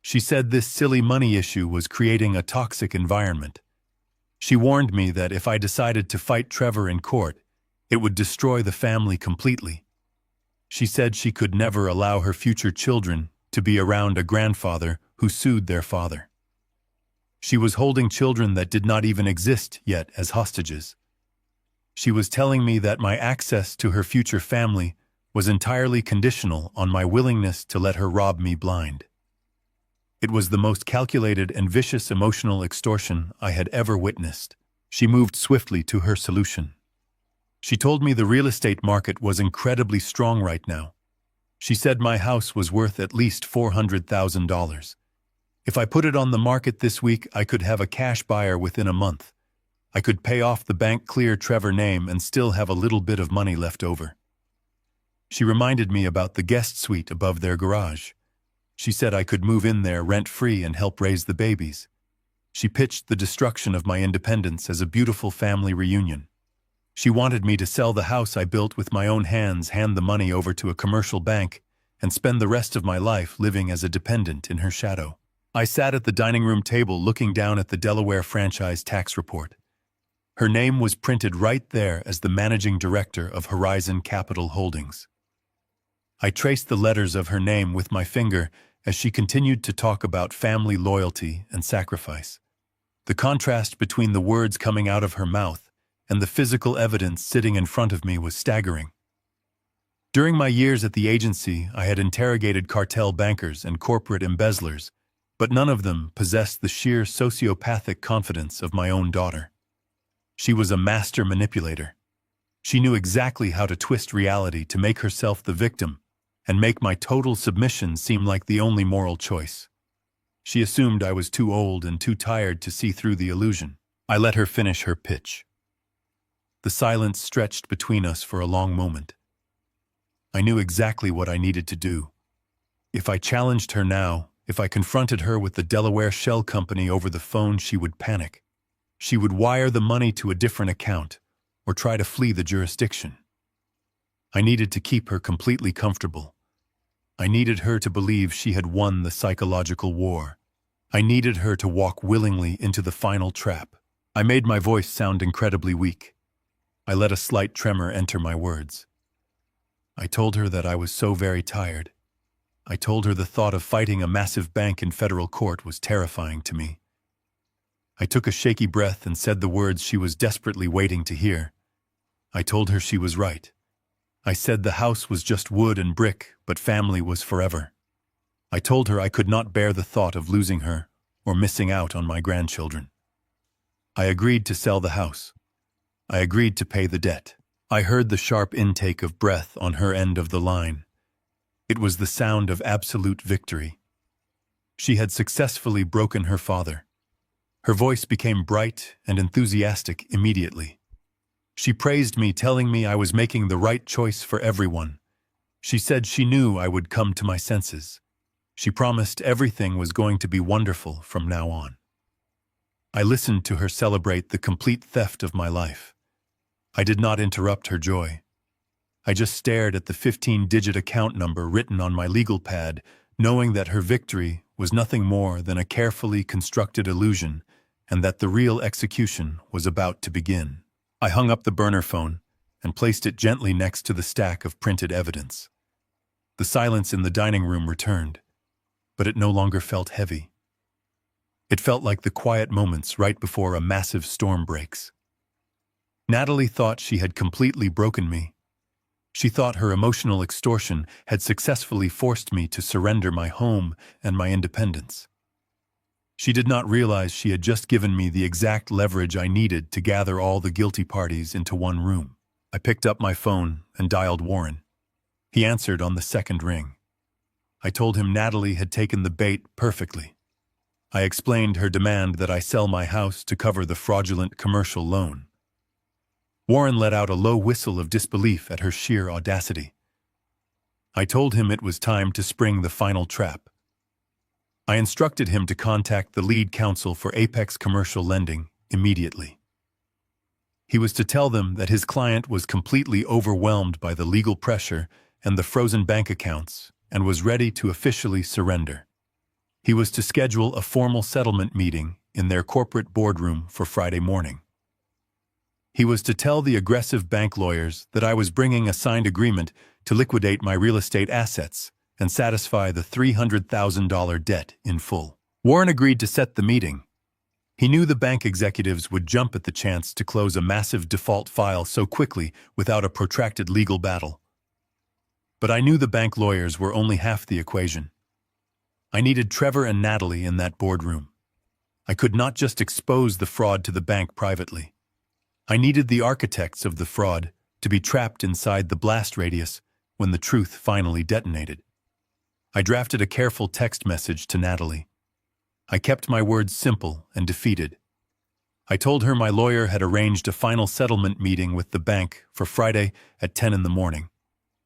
She said this silly money issue was creating a toxic environment. She warned me that if I decided to fight Trevor in court, it would destroy the family completely. She said she could never allow her future children to be around a grandfather who sued their father. She was holding children that did not even exist yet as hostages. She was telling me that my access to her future family was entirely conditional on my willingness to let her rob me blind. It was the most calculated and vicious emotional extortion I had ever witnessed. She moved swiftly to her solution. She told me the real estate market was incredibly strong right now. She said my house was worth at least $400,000. If I put it on the market this week, I could have a cash buyer within a month. I could pay off the bank, clear Trevor name, and still have a little bit of money left over. She reminded me about the guest suite above their garage. She said I could move in there rent-free and help raise the babies. She pitched the destruction of my independence as a beautiful family reunion. She wanted me to sell the house I built with my own hands, hand the money over to a commercial bank, and spend the rest of my life living as a dependent in her shadow. I sat at the dining room table looking down at the Delaware franchise tax report. Her name was printed right there as the managing director of Horizon Capital Holdings. I traced the letters of her name with my finger as she continued to talk about family loyalty and sacrifice. The contrast between the words coming out of her mouth and the physical evidence sitting in front of me was staggering. During my years at the agency, I had interrogated cartel bankers and corporate embezzlers, but none of them possessed the sheer sociopathic confidence of my own daughter. She was a master manipulator. She knew exactly how to twist reality to make herself the victim and make my total submission seem like the only moral choice. She assumed I was too old and too tired to see through the illusion. I let her finish her pitch. The silence stretched between us for a long moment. I knew exactly what I needed to do. If I challenged her now, if I confronted her with the Delaware Shell Company over the phone, she would panic. She would wire the money to a different account or try to flee the jurisdiction. I needed to keep her completely comfortable. I needed her to believe she had won the psychological war. I needed her to walk willingly into the final trap. I made my voice sound incredibly weak. I let a slight tremor enter my words. I told her that I was so very tired. I told her the thought of fighting a massive bank in federal court was terrifying to me. I took a shaky breath and said the words she was desperately waiting to hear. I told her she was right. I said the house was just wood and brick, but family was forever. I told her I could not bear the thought of losing her or missing out on my grandchildren. I agreed to sell the house. I agreed to pay the debt. I heard the sharp intake of breath on her end of the line. It was the sound of absolute victory. She had successfully broken her father. Her voice became bright and enthusiastic immediately. She praised me, telling me I was making the right choice for everyone. She said she knew I would come to my senses. She promised everything was going to be wonderful from now on. I listened to her celebrate the complete theft of my life. I did not interrupt her joy. I just stared at the 15-digit account number written on my legal pad, knowing that her victory was nothing more than a carefully constructed illusion and that the real execution was about to begin. I hung up the burner phone and placed it gently next to the stack of printed evidence. The silence in the dining room returned, but it no longer felt heavy. It felt like the quiet moments right before a massive storm breaks. Natalie thought she had completely broken me. She thought her emotional extortion had successfully forced me to surrender my home and my independence. She did not realize she had just given me the exact leverage I needed to gather all the guilty parties into one room. I picked up my phone and dialed Warren. He answered on the second ring. I told him Natalie had taken the bait perfectly. I explained her demand that I sell my house to cover the fraudulent commercial loan. Warren let out a low whistle of disbelief at her sheer audacity. I told him it was time to spring the final trap. I instructed him to contact the lead counsel for Apex Commercial Lending immediately. He was to tell them that his client was completely overwhelmed by the legal pressure and the frozen bank accounts and was ready to officially surrender. He was to schedule a formal settlement meeting in their corporate boardroom for Friday morning. He was to tell the aggressive bank lawyers that I was bringing a signed agreement to liquidate my real estate assets and satisfy the $300,000 debt in full. Warren agreed to set the meeting. He knew the bank executives would jump at the chance to close a massive default file so quickly without a protracted legal battle. But I knew the bank lawyers were only half the equation. I needed Trevor and Natalie in that boardroom. I could not just expose the fraud to the bank privately. I needed the architects of the fraud to be trapped inside the blast radius when the truth finally detonated. I drafted a careful text message to Natalie. I kept my words simple and defeated. I told her my lawyer had arranged a final settlement meeting with the bank for Friday at 10 in the morning.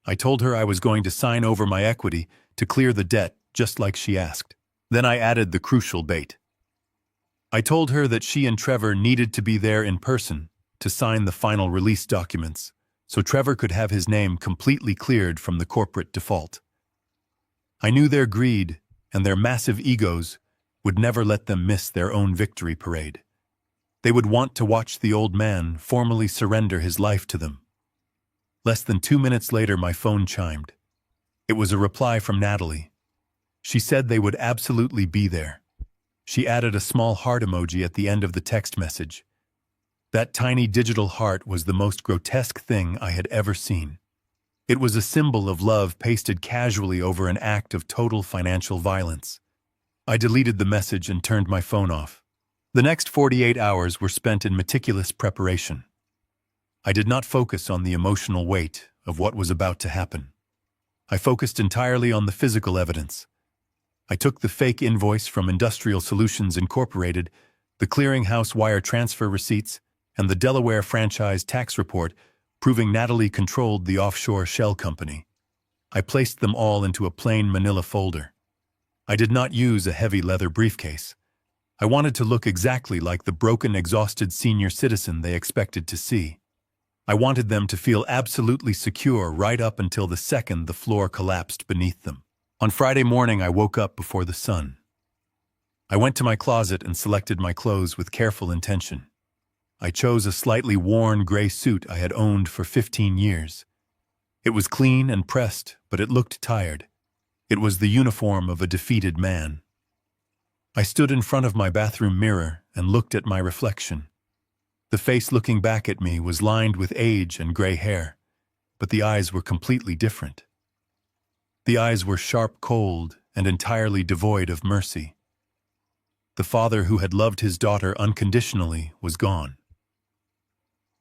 I told her I was going to sign over my equity to clear the debt just like she asked. Then I added the crucial bait. I told her that she and Trevor needed to be there in person to sign the final release documents, so Trevor could have his name completely cleared from the corporate default. I knew their greed and their massive egos would never let them miss their own victory parade. They would want to watch the old man formally surrender his life to them. Less than 2 minutes later, my phone chimed. It was a reply from Natalie. She said they would absolutely be there. She added a small heart emoji at the end of the text message. That tiny digital heart was the most grotesque thing I had ever seen. It was a symbol of love pasted casually over an act of total financial violence. I deleted the message and turned my phone off. The next 48 hours were spent in meticulous preparation. I did not focus on the emotional weight of what was about to happen. I focused entirely on the physical evidence. I took the fake invoice from Industrial Solutions Incorporated, the clearinghouse wire transfer receipts, and the Delaware franchise tax report proving Natalie controlled the offshore shell company. I placed them all into a plain manila folder. I did not use a heavy leather briefcase. I wanted to look exactly like the broken, exhausted senior citizen they expected to see. I wanted them to feel absolutely secure right up until the second the floor collapsed beneath them. On Friday morning, I woke up before the sun. I went to my closet and selected my clothes with careful intention. I chose a slightly worn gray suit I had owned for 15 years. It was clean and pressed, but it looked tired. It was the uniform of a defeated man. I stood in front of my bathroom mirror and looked at my reflection. The face looking back at me was lined with age and gray hair, but the eyes were completely different. The eyes were sharp, cold, and entirely devoid of mercy. The father who had loved his daughter unconditionally was gone.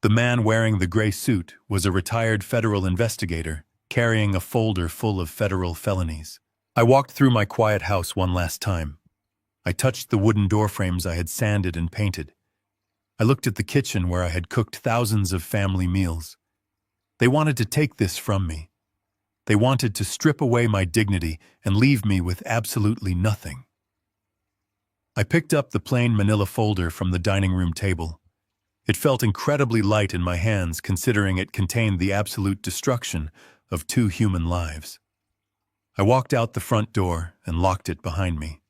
The man wearing the gray suit was a retired federal investigator, carrying a folder full of federal felonies. I walked through my quiet house one last time. I touched the wooden doorframes I had sanded and painted. I looked at the kitchen where I had cooked thousands of family meals. They wanted to take this from me. They wanted to strip away my dignity and leave me with absolutely nothing. I picked up the plain manila folder from the dining room table. It felt incredibly light in my hands considering it contained the absolute destruction of 2 human lives. I walked out the front door and locked it behind me.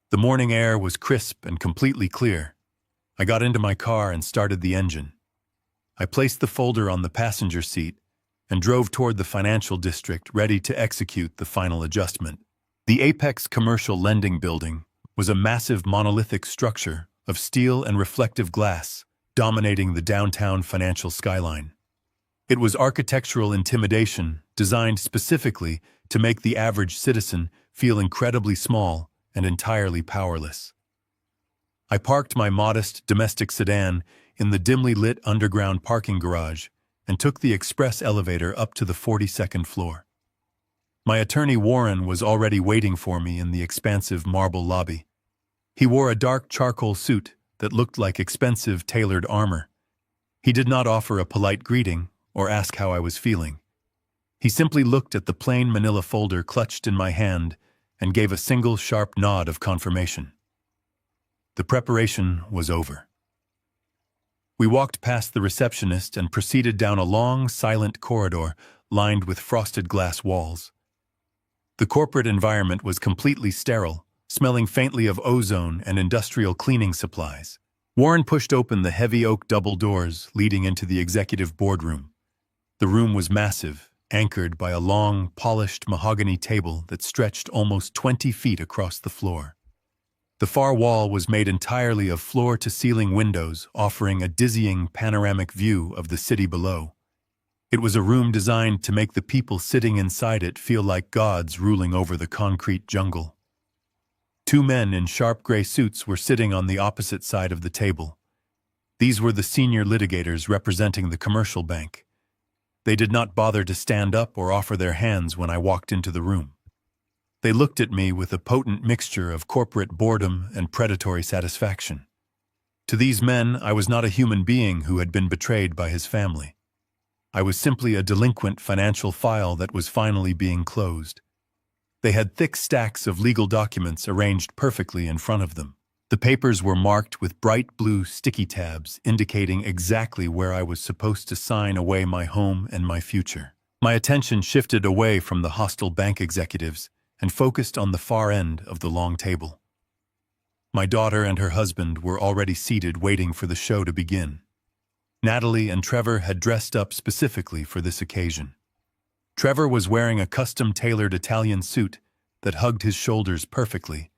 The morning air was crisp and completely clear. I got into my car and started the engine. I placed the folder on the passenger seat and drove toward the financial district, ready to execute the final adjustment. The Apex Commercial Lending Building was a massive monolithic structure of steel and reflective glass, dominating the downtown financial skyline. It was architectural intimidation designed specifically to make the average citizen feel incredibly small and entirely powerless. I parked my modest domestic sedan in the dimly lit underground parking garage and took the express elevator up to the 42nd floor. My attorney Warren was already waiting for me in the expansive marble lobby. He wore a dark charcoal suit that looked like expensive tailored armor. He did not offer a polite greeting or ask how I was feeling. He simply looked at the plain manila folder clutched in my hand and gave a single sharp nod of confirmation. The preparation was over. We walked past the receptionist and proceeded down a long, silent corridor lined with frosted glass walls. The corporate environment was completely sterile, smelling faintly of ozone and industrial cleaning supplies. Warren pushed open the heavy oak double doors leading into the executive boardroom. The room was massive, anchored by a long, polished mahogany table that stretched almost 20 feet across the floor. The far wall was made entirely of floor-to-ceiling windows, offering a dizzying panoramic view of the city below. It was a room designed to make the people sitting inside it feel like gods ruling over the concrete jungle. 2 men in sharp gray suits were sitting on the opposite side of the table. These were the senior litigators representing the commercial bank. They did not bother to stand up or offer their hands when I walked into the room. They looked at me with a potent mixture of corporate boredom and predatory satisfaction. To these men, I was not a human being who had been betrayed by his family. I was simply a delinquent financial file that was finally being closed. They had thick stacks of legal documents arranged perfectly in front of them. The papers were marked with bright blue sticky tabs indicating exactly where I was supposed to sign away my home and my future. My attention shifted away from the hostile bank executives and focused on the far end of the long table. My daughter and her husband were already seated waiting for the show to begin. Natalie and Trevor had dressed up specifically for this occasion. Trevor was wearing a custom-tailored Italian suit that hugged his shoulders perfectly,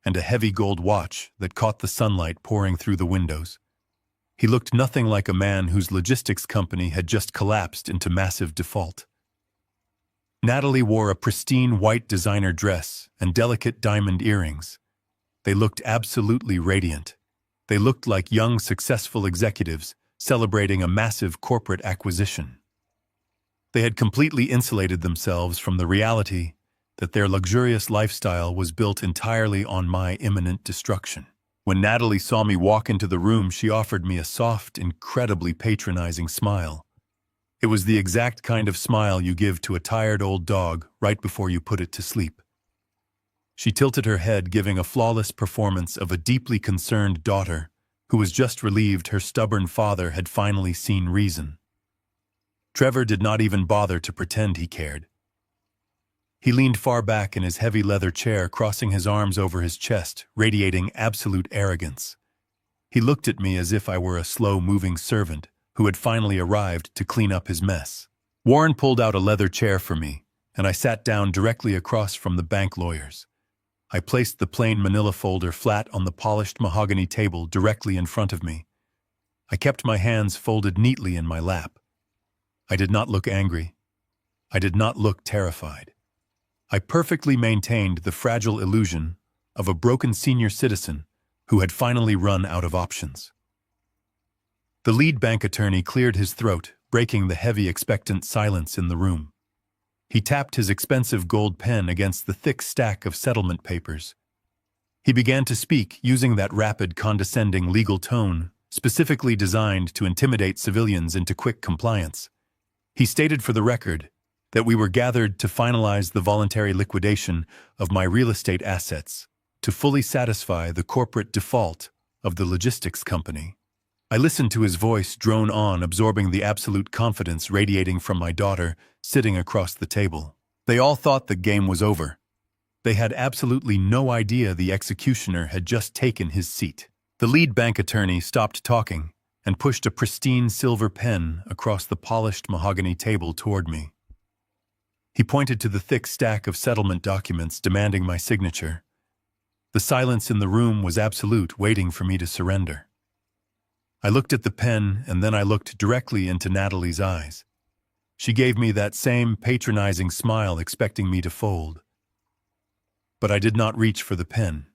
and a heavy gold watch that caught the sunlight pouring through the windows. He looked nothing like a man whose logistics company had just collapsed into massive default. Natalie wore a pristine white designer dress and delicate diamond earrings. They looked absolutely radiant. They looked like young, successful executives celebrating a massive corporate acquisition. They had completely insulated themselves from the reality that their luxurious lifestyle was built entirely on my imminent destruction. When Natalie saw me walk into the room, she offered me a soft, incredibly patronizing smile. It was the exact kind of smile you give to a tired old dog right before you put it to sleep. She tilted her head, giving a flawless performance of a deeply concerned daughter who was just relieved her stubborn father had finally seen reason. Trevor did not even bother to pretend he cared. He leaned far back in his heavy leather chair, crossing his arms over his chest, radiating absolute arrogance. He looked at me as if I were a slow-moving servant who had finally arrived to clean up his mess. Warren pulled out a leather chair for me, and I sat down directly across from the bank lawyers. I placed the plain manila folder flat on the polished mahogany table directly in front of me. I kept my hands folded neatly in my lap. I did not look angry. I did not look terrified. I perfectly maintained the fragile illusion of a broken senior citizen who had finally run out of options. The lead bank attorney cleared his throat, breaking the heavy, expectant silence in the room. He tapped his expensive gold pen against the thick stack of settlement papers. He began to speak using that rapid, condescending legal tone specifically designed to intimidate civilians into quick compliance. He stated for the record that we were gathered to finalize the voluntary liquidation of my real estate assets to fully satisfy the corporate default of the logistics company. I listened to his voice drone on, absorbing the absolute confidence radiating from my daughter sitting across the table. They all thought the game was over. They had absolutely no idea the executioner had just taken his seat. The lead bank attorney stopped talking and pushed a pristine silver pen across the polished mahogany table toward me. He pointed to the thick stack of settlement documents demanding my signature. The silence in the room was absolute, waiting for me to surrender. I looked at the pen, and then I looked directly into Natalie's eyes. She gave me that same patronizing smile, expecting me to fold. But I did not reach for the pen.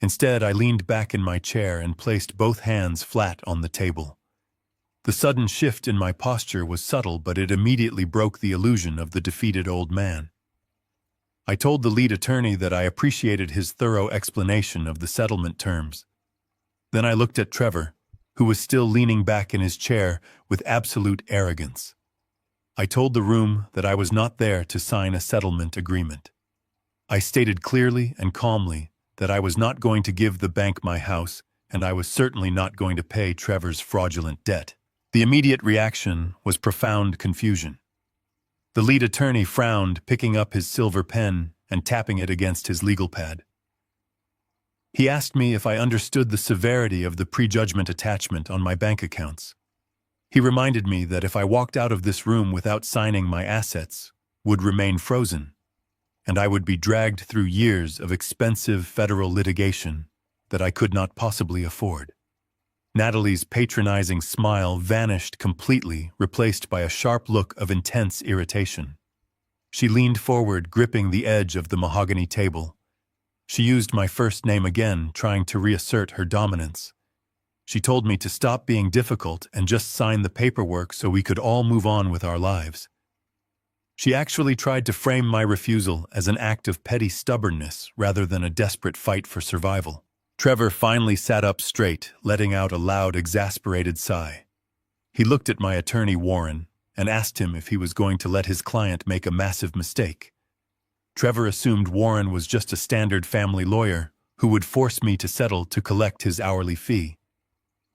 Instead, I leaned back in my chair and placed both hands flat on the table. The sudden shift in my posture was subtle, but it immediately broke the illusion of the defeated old man. I told the lead attorney that I appreciated his thorough explanation of the settlement terms. Then I looked at Trevor, who was still leaning back in his chair with absolute arrogance. I told the room that I was not there to sign a settlement agreement. I stated clearly and calmly that I was not going to give the bank my house, and I was certainly not going to pay Trevor's fraudulent debt. The immediate reaction was profound confusion. The lead attorney frowned, picking up his silver pen and tapping it against his legal pad. He asked me if I understood the severity of the prejudgment attachment on my bank accounts. He reminded me that if I walked out of this room without signing, my assets would remain frozen, and I would be dragged through years of expensive federal litigation that I could not possibly afford. Natalie's patronizing smile vanished completely, replaced by a sharp look of intense irritation. She leaned forward, gripping the edge of the mahogany table. She used my first name again, trying to reassert her dominance. She told me to stop being difficult and just sign the paperwork so we could all move on with our lives. She actually tried to frame my refusal as an act of petty stubbornness rather than a desperate fight for survival. Trevor finally sat up straight, letting out a loud, exasperated sigh. He looked at my attorney, Warren, and asked him if he was going to let his client make a massive mistake. Trevor assumed Warren was just a standard family lawyer who would force me to settle to collect his hourly fee.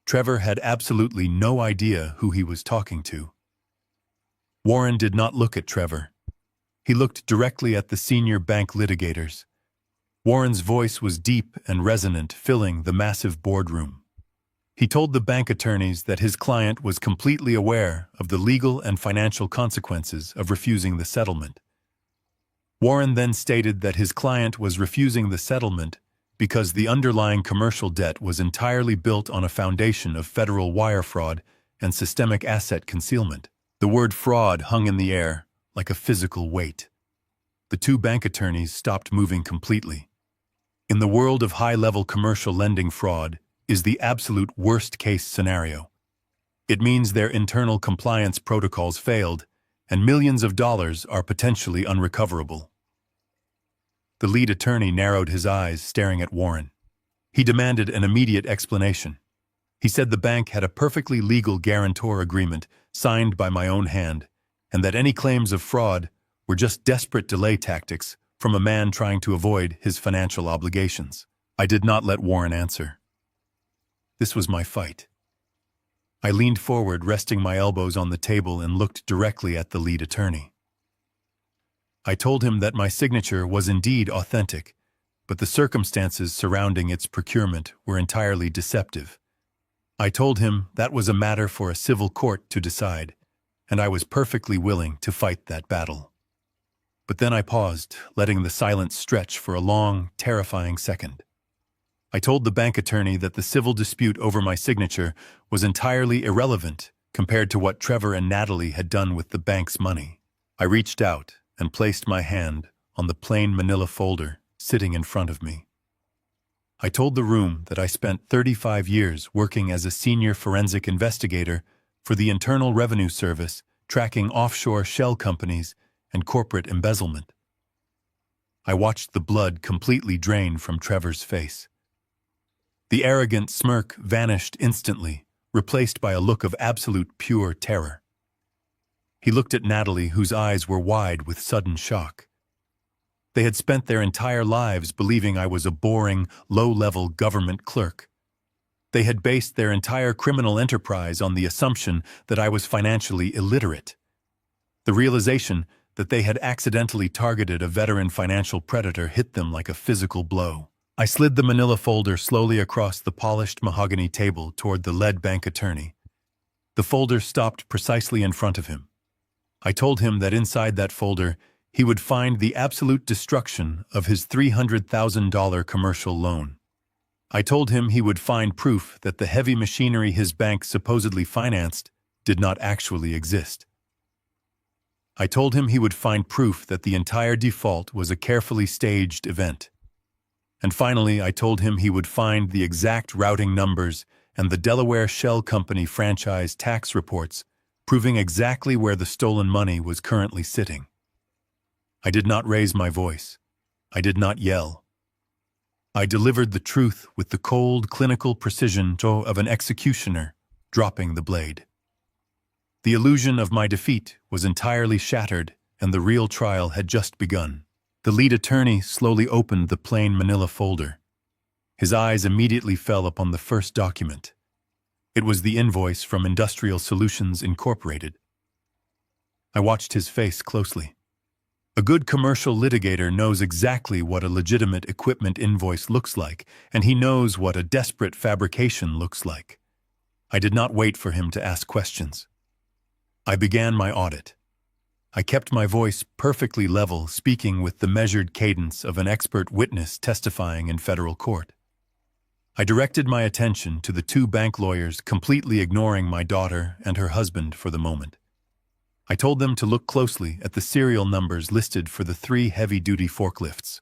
Trevor had absolutely no idea who he was talking to. Warren did not look at Trevor. He looked directly at the senior bank litigators. Warren's voice was deep and resonant, filling the massive boardroom. He told the bank attorneys that his client was completely aware of the legal and financial consequences of refusing the settlement. Warren then stated that his client was refusing the settlement because the underlying commercial debt was entirely built on a foundation of federal wire fraud and systemic asset concealment. The word fraud hung in the air like a physical weight. The two bank attorneys stopped moving completely. In the world of high-level commercial lending, fraud is the absolute worst-case scenario. It means their internal compliance protocols failed, and millions of dollars are potentially unrecoverable. The lead attorney narrowed his eyes, staring at Warren. He demanded an immediate explanation. He said the bank had a perfectly legal guarantor agreement signed by my own hand, and that any claims of fraud were just desperate delay tactics from a man trying to avoid his financial obligations. I did not let Warren answer. This was my fight. I leaned forward, resting my elbows on the table, and looked directly at the lead attorney. I told him that my signature was indeed authentic, but the circumstances surrounding its procurement were entirely deceptive. I told him that was a matter for a civil court to decide, and I was perfectly willing to fight that battle. But then I paused, letting the silence stretch for a long, terrifying second. I told the bank attorney that the civil dispute over my signature was entirely irrelevant compared to what Trevor and Natalie had done with the bank's money. I reached out and placed my hand on the plain manila folder sitting in front of me. I told the room that I spent 35 years working as a senior forensic investigator for the Internal Revenue Service, tracking offshore shell companies and corporate embezzlement. I watched the blood completely drain from Trevor's face. The arrogant smirk vanished instantly, replaced by a look of absolute pure terror. He looked at Natalie, whose eyes were wide with sudden shock. They had spent their entire lives believing I was a boring, low-level government clerk. They had based their entire criminal enterprise on the assumption that I was financially illiterate. The realization that they had accidentally targeted a veteran financial predator hit them like a physical blow. I slid the manila folder slowly across the polished mahogany table toward the lead bank attorney. The folder stopped precisely in front of him. I told him that inside that folder, he would find the absolute destruction of his $300,000 commercial loan. I told him he would find proof that the heavy machinery his bank supposedly financed did not actually exist. I told him he would find proof that the entire default was a carefully staged event. And finally, I told him he would find the exact routing numbers and the Delaware Shell Company franchise tax reports proving exactly where the stolen money was currently sitting. I did not raise my voice. I did not yell. I delivered the truth with the cold, clinical precision of an executioner dropping the blade. The illusion of my defeat was entirely shattered, and the real trial had just begun. The lead attorney slowly opened the plain manila folder. His eyes immediately fell upon the first document. It was the invoice from Industrial Solutions Incorporated. I watched his face closely. A good commercial litigator knows exactly what a legitimate equipment invoice looks like, and he knows what a desperate fabrication looks like. I did not wait for him to ask questions. I began my audit. I kept my voice perfectly level, speaking with the measured cadence of an expert witness testifying in federal court. I directed my attention to the two bank lawyers, completely ignoring my daughter and her husband for the moment. I told them to look closely at the serial numbers listed for the 3 heavy-duty forklifts.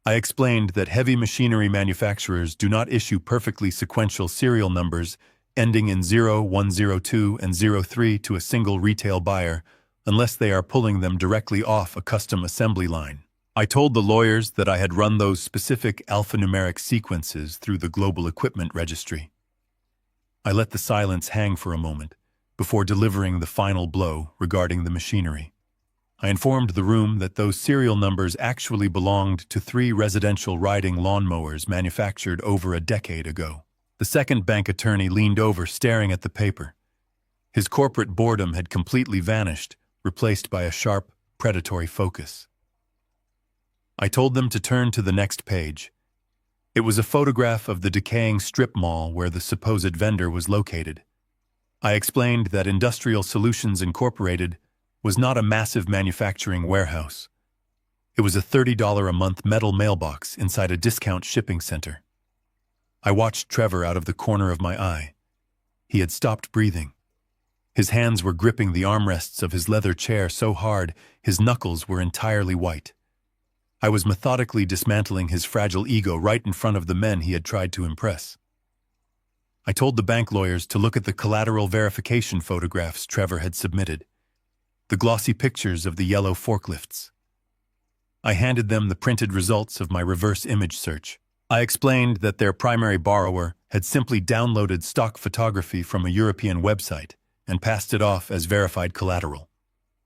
I explained that heavy machinery manufacturers do not issue perfectly sequential serial numbers ending in 0102 and 03 to a single retail buyer unless they are pulling them directly off a custom assembly line. I told the lawyers that I had run those specific alphanumeric sequences through the Global Equipment Registry. I let the silence hang for a moment before delivering the final blow regarding the machinery. I informed the room that those serial numbers actually belonged to 3 residential riding lawnmowers manufactured over a decade ago. The second bank attorney leaned over, staring at the paper. His corporate boredom had completely vanished, replaced by a sharp, predatory focus. I told them to turn to the next page. It was a photograph of the decaying strip mall where the supposed vendor was located. I explained that Industrial Solutions Incorporated was not a massive manufacturing warehouse. It was a $30 a month metal mailbox inside a discount shipping center. I watched Trevor out of the corner of my eye. He had stopped breathing. His hands were gripping the armrests of his leather chair so hard his knuckles were entirely white. I was methodically dismantling his fragile ego right in front of the men he had tried to impress. I told the bank lawyers to look at the collateral verification photographs Trevor had submitted, the glossy pictures of the yellow forklifts. I handed them the printed results of my reverse image search. I explained that their primary borrower had simply downloaded stock photography from a European website and passed it off as verified collateral.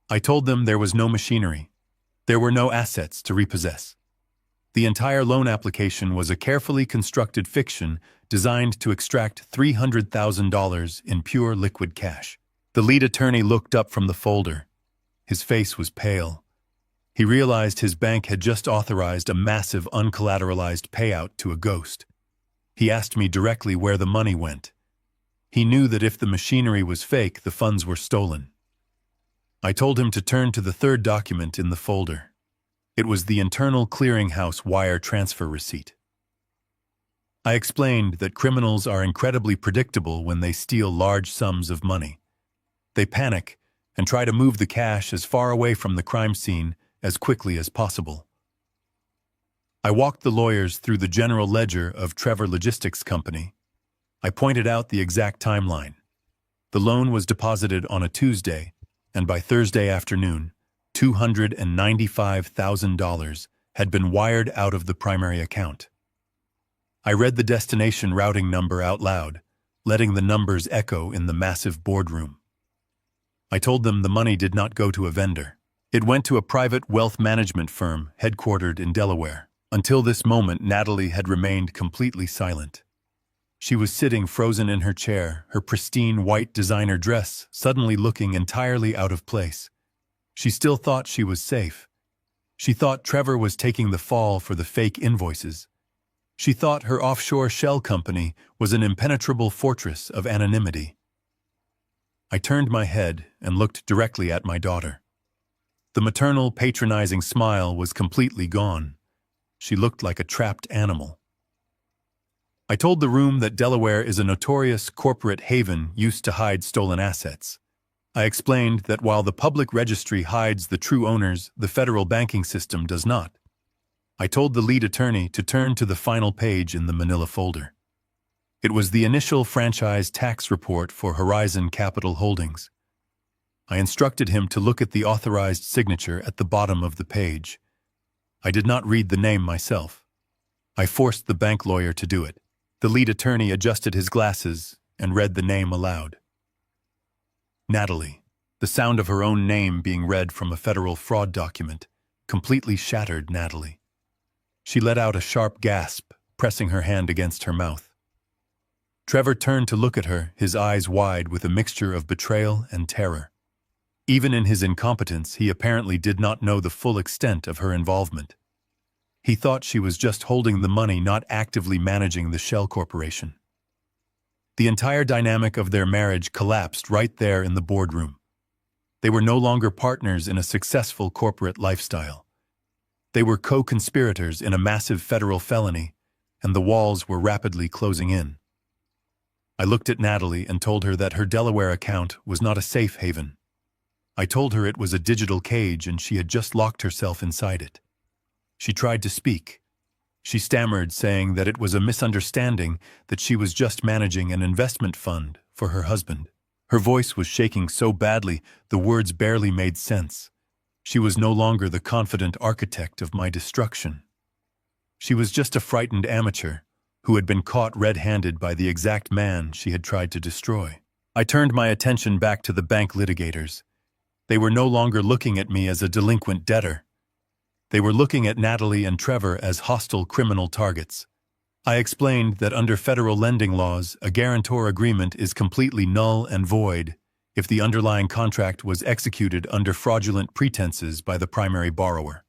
I told them there was no machinery. There were no assets to repossess. The entire loan application was a carefully constructed fiction designed to extract $300,000 in pure liquid cash. The lead attorney looked up from the folder. His face was pale. He realized his bank had just authorized a massive uncollateralized payout to a ghost. He asked me directly where the money went. He knew that if the machinery was fake, the funds were stolen. I told him to turn to the third document in the folder. It was the Internal Clearinghouse wire transfer receipt. I explained that criminals are incredibly predictable when they steal large sums of money. They panic and try to move the cash as far away from the crime scene as quickly as possible. I walked the lawyers through the general ledger of Trevor Logistics Company. I pointed out the exact timeline. The loan was deposited on a Tuesday, and by Thursday afternoon, $295,000 had been wired out of the primary account. I read the destination routing number out loud, letting the numbers echo in the massive boardroom. I told them the money did not go to a vendor. It went to a private wealth management firm headquartered in Delaware. Until this moment, Natalie had remained completely silent. She was sitting frozen in her chair, her pristine white designer dress suddenly looking entirely out of place. She still thought she was safe. She thought Trevor was taking the fall for the fake invoices. She thought her offshore shell company was an impenetrable fortress of anonymity. I turned my head and looked directly at my daughter. The maternal, patronizing smile was completely gone. She looked like a trapped animal. I told the room that Delaware is a notorious corporate haven used to hide stolen assets. I explained that while the public registry hides the true owners, the federal banking system does not. I told the lead attorney to turn to the final page in the manila folder. It was the initial franchise tax report for Horizon Capital Holdings. I instructed him to look at the authorized signature at the bottom of the page. I did not read the name myself. I forced the bank lawyer to do it. The lead attorney adjusted his glasses and read the name aloud. Natalie. The sound of her own name being read from a federal fraud document completely shattered Natalie. She let out a sharp gasp, pressing her hand against her mouth. Trevor turned to look at her, his eyes wide with a mixture of betrayal and terror. Even in his incompetence, he apparently did not know the full extent of her involvement. He thought she was just holding the money, not actively managing the shell corporation. The entire dynamic of their marriage collapsed right there in the boardroom. They were no longer partners in a successful corporate lifestyle. They were co-conspirators in a massive federal felony, and the walls were rapidly closing in. I looked at Natalie and told her that her Delaware account was not a safe haven. I told her it was a digital cage and she had just locked herself inside it. She tried to speak. She stammered, saying that it was a misunderstanding, that she was just managing an investment fund for her husband. Her voice was shaking so badly, the words barely made sense. She was no longer the confident architect of my destruction. She was just a frightened amateur who had been caught red-handed by the exact man she had tried to destroy. I turned my attention back to the bank litigators. They were no longer looking at me as a delinquent debtor. They were looking at Natalie and Trevor as hostile criminal targets. I explained that under federal lending laws, a guarantor agreement is completely null and void if the underlying contract was executed under fraudulent pretenses by the primary borrower.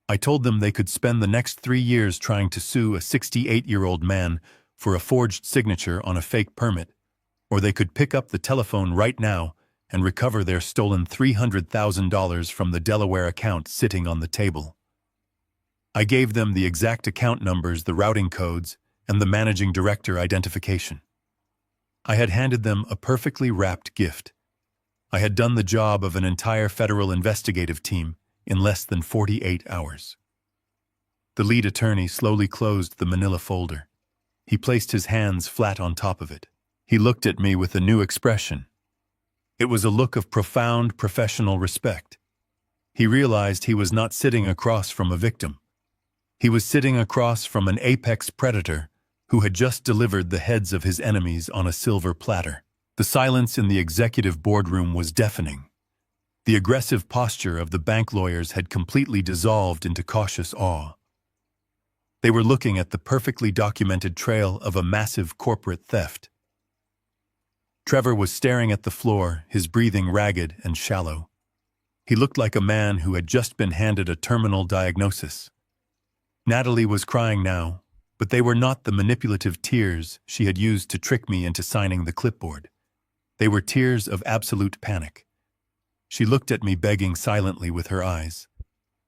I told them they could spend the next 3 years trying to sue a 68-year-old man for a forged signature on a fake permit, or they could pick up the telephone right now and recover their stolen $300,000 from the Delaware account sitting on the table. I gave them the exact account numbers, the routing codes, and the managing director identification. I had handed them a perfectly wrapped gift. I had done the job of an entire federal investigative team in less than 48 hours. The lead attorney slowly closed the manila folder. He placed his hands flat on top of it. He looked at me with a new expression. It was a look of profound professional respect. He realized he was not sitting across from a victim. He was sitting across from an apex predator who had just delivered the heads of his enemies on a silver platter. The silence in the executive boardroom was deafening. The aggressive posture of the bank lawyers had completely dissolved into cautious awe. They were looking at the perfectly documented trail of a massive corporate theft. Trevor was staring at the floor, his breathing ragged and shallow. He looked like a man who had just been handed a terminal diagnosis. Natalie was crying now, but they were not the manipulative tears she had used to trick me into signing the clipboard. They were tears of absolute panic. She looked at me, begging silently with her eyes.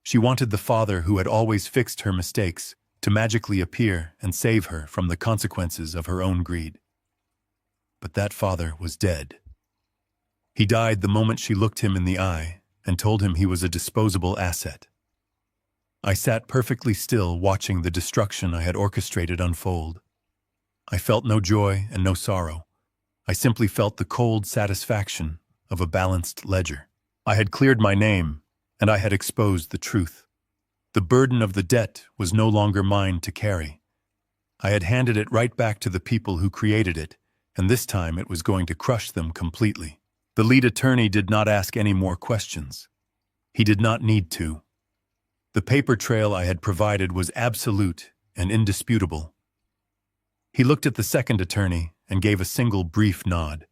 She wanted the father who had always fixed her mistakes to magically appear and save her from the consequences of her own greed. But that father was dead. He died the moment she looked him in the eye and told him he was a disposable asset. I sat perfectly still, watching the destruction I had orchestrated unfold. I felt no joy and no sorrow. I simply felt the cold satisfaction of a balanced ledger. I had cleared my name, and I had exposed the truth. The burden of the debt was no longer mine to carry. I had handed it right back to the people who created it, and this time it was going to crush them completely. The lead attorney did not ask any more questions. He did not need to. The paper trail I had provided was absolute and indisputable. He looked at the second attorney and gave a single brief nod.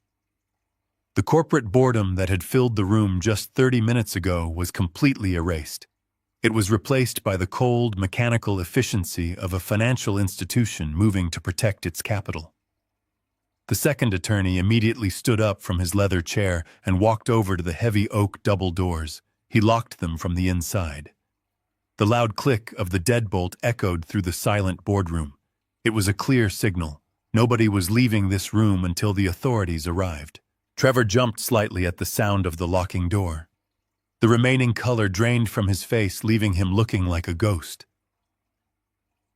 The corporate boredom that had filled the room just 30 minutes ago was completely erased. It was replaced by the cold, mechanical efficiency of a financial institution moving to protect its capital. The second attorney immediately stood up from his leather chair and walked over to the heavy oak double doors. He locked them from the inside. The loud click of the deadbolt echoed through the silent boardroom. It was a clear signal. Nobody was leaving this room until the authorities arrived. Trevor jumped slightly at the sound of the locking door. The remaining color drained from his face, leaving him looking like a ghost.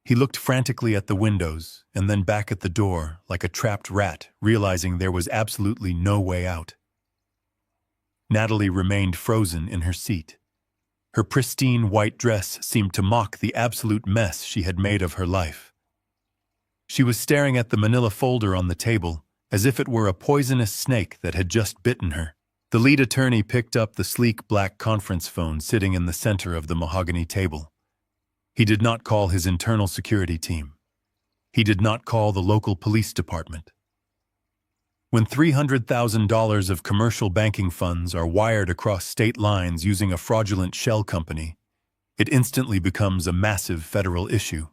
He looked frantically at the windows and then back at the door like a trapped rat, realizing there was absolutely no way out. Natalie remained frozen in her seat. Her pristine white dress seemed to mock the absolute mess she had made of her life. She was staring at the manila folder on the table, as if it were a poisonous snake that had just bitten her. The lead attorney picked up the sleek black conference phone sitting in the center of the mahogany table. He did not call his internal security team. He did not call the local police department. When $300,000 of commercial banking funds are wired across state lines using a fraudulent shell company, it instantly becomes a massive federal issue.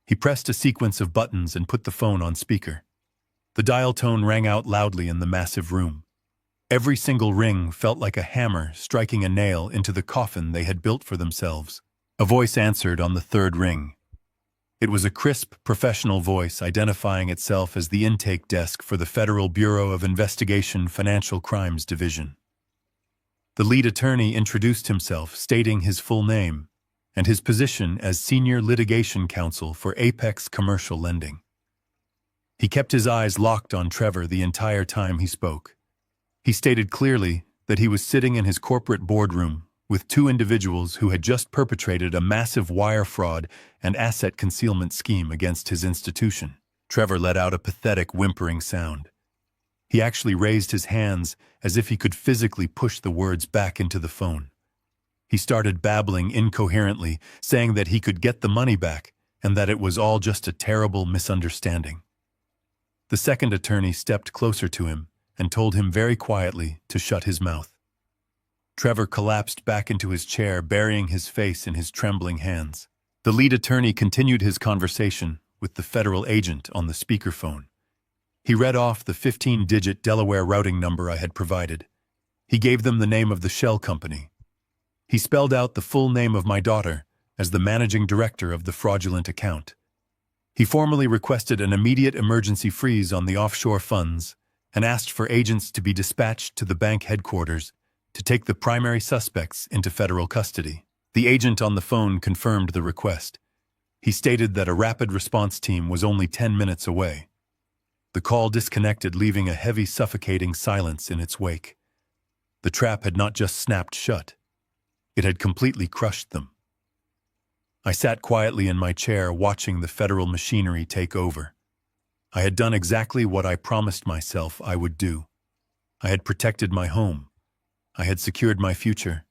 He pressed a sequence of buttons and put the phone on speaker. The dial tone rang out loudly in the massive room. Every single ring felt like a hammer striking a nail into the coffin they had built for themselves. A voice answered on the third ring. It was a crisp, professional voice identifying itself as the intake desk for the Federal Bureau of Investigation Financial Crimes Division. The lead attorney introduced himself, stating his full name and his position as Senior Litigation Counsel for Apex Commercial Lending. He kept his eyes locked on Trevor the entire time he spoke. He stated clearly that he was sitting in his corporate boardroom with two individuals who had just perpetrated a massive wire fraud and asset concealment scheme against his institution. Trevor let out a pathetic whimpering sound. He actually raised his hands as if he could physically push the words back into the phone. He started babbling incoherently, saying that he could get the money back and that it was all just a terrible misunderstanding. The second attorney stepped closer to him and told him very quietly to shut his mouth. Trevor collapsed back into his chair, burying his face in his trembling hands. The lead attorney continued his conversation with the federal agent on the speakerphone. He read off the 15-digit Delaware routing number I had provided. He gave them the name of the shell company. He spelled out the full name of my daughter as the managing director of the fraudulent account. He formally requested an immediate emergency freeze on the offshore funds and asked for agents to be dispatched to the bank headquarters to take the primary suspects into federal custody. The agent on the phone confirmed the request. He stated that a rapid response team was only 10 minutes away. The call disconnected, leaving a heavy, suffocating silence in its wake. The trap had not just snapped shut. It had completely crushed them. I sat quietly in my chair, watching the federal machinery take over. I had done exactly what I promised myself I would do. I had protected my home. I had secured my future,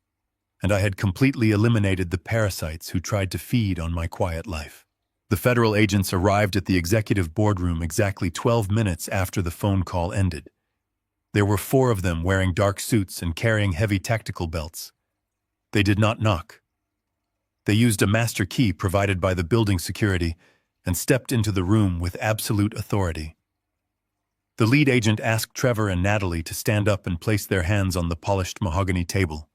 and I had completely eliminated the parasites who tried to feed on my quiet life. The federal agents arrived at the executive boardroom exactly 12 minutes after the phone call ended. There were 4 of them wearing dark suits and carrying heavy tactical belts. They did not knock. They used a master key provided by the building security and stepped into the room with absolute authority. The lead agent asked Trevor and Natalie to stand up and place their hands on the polished mahogany table.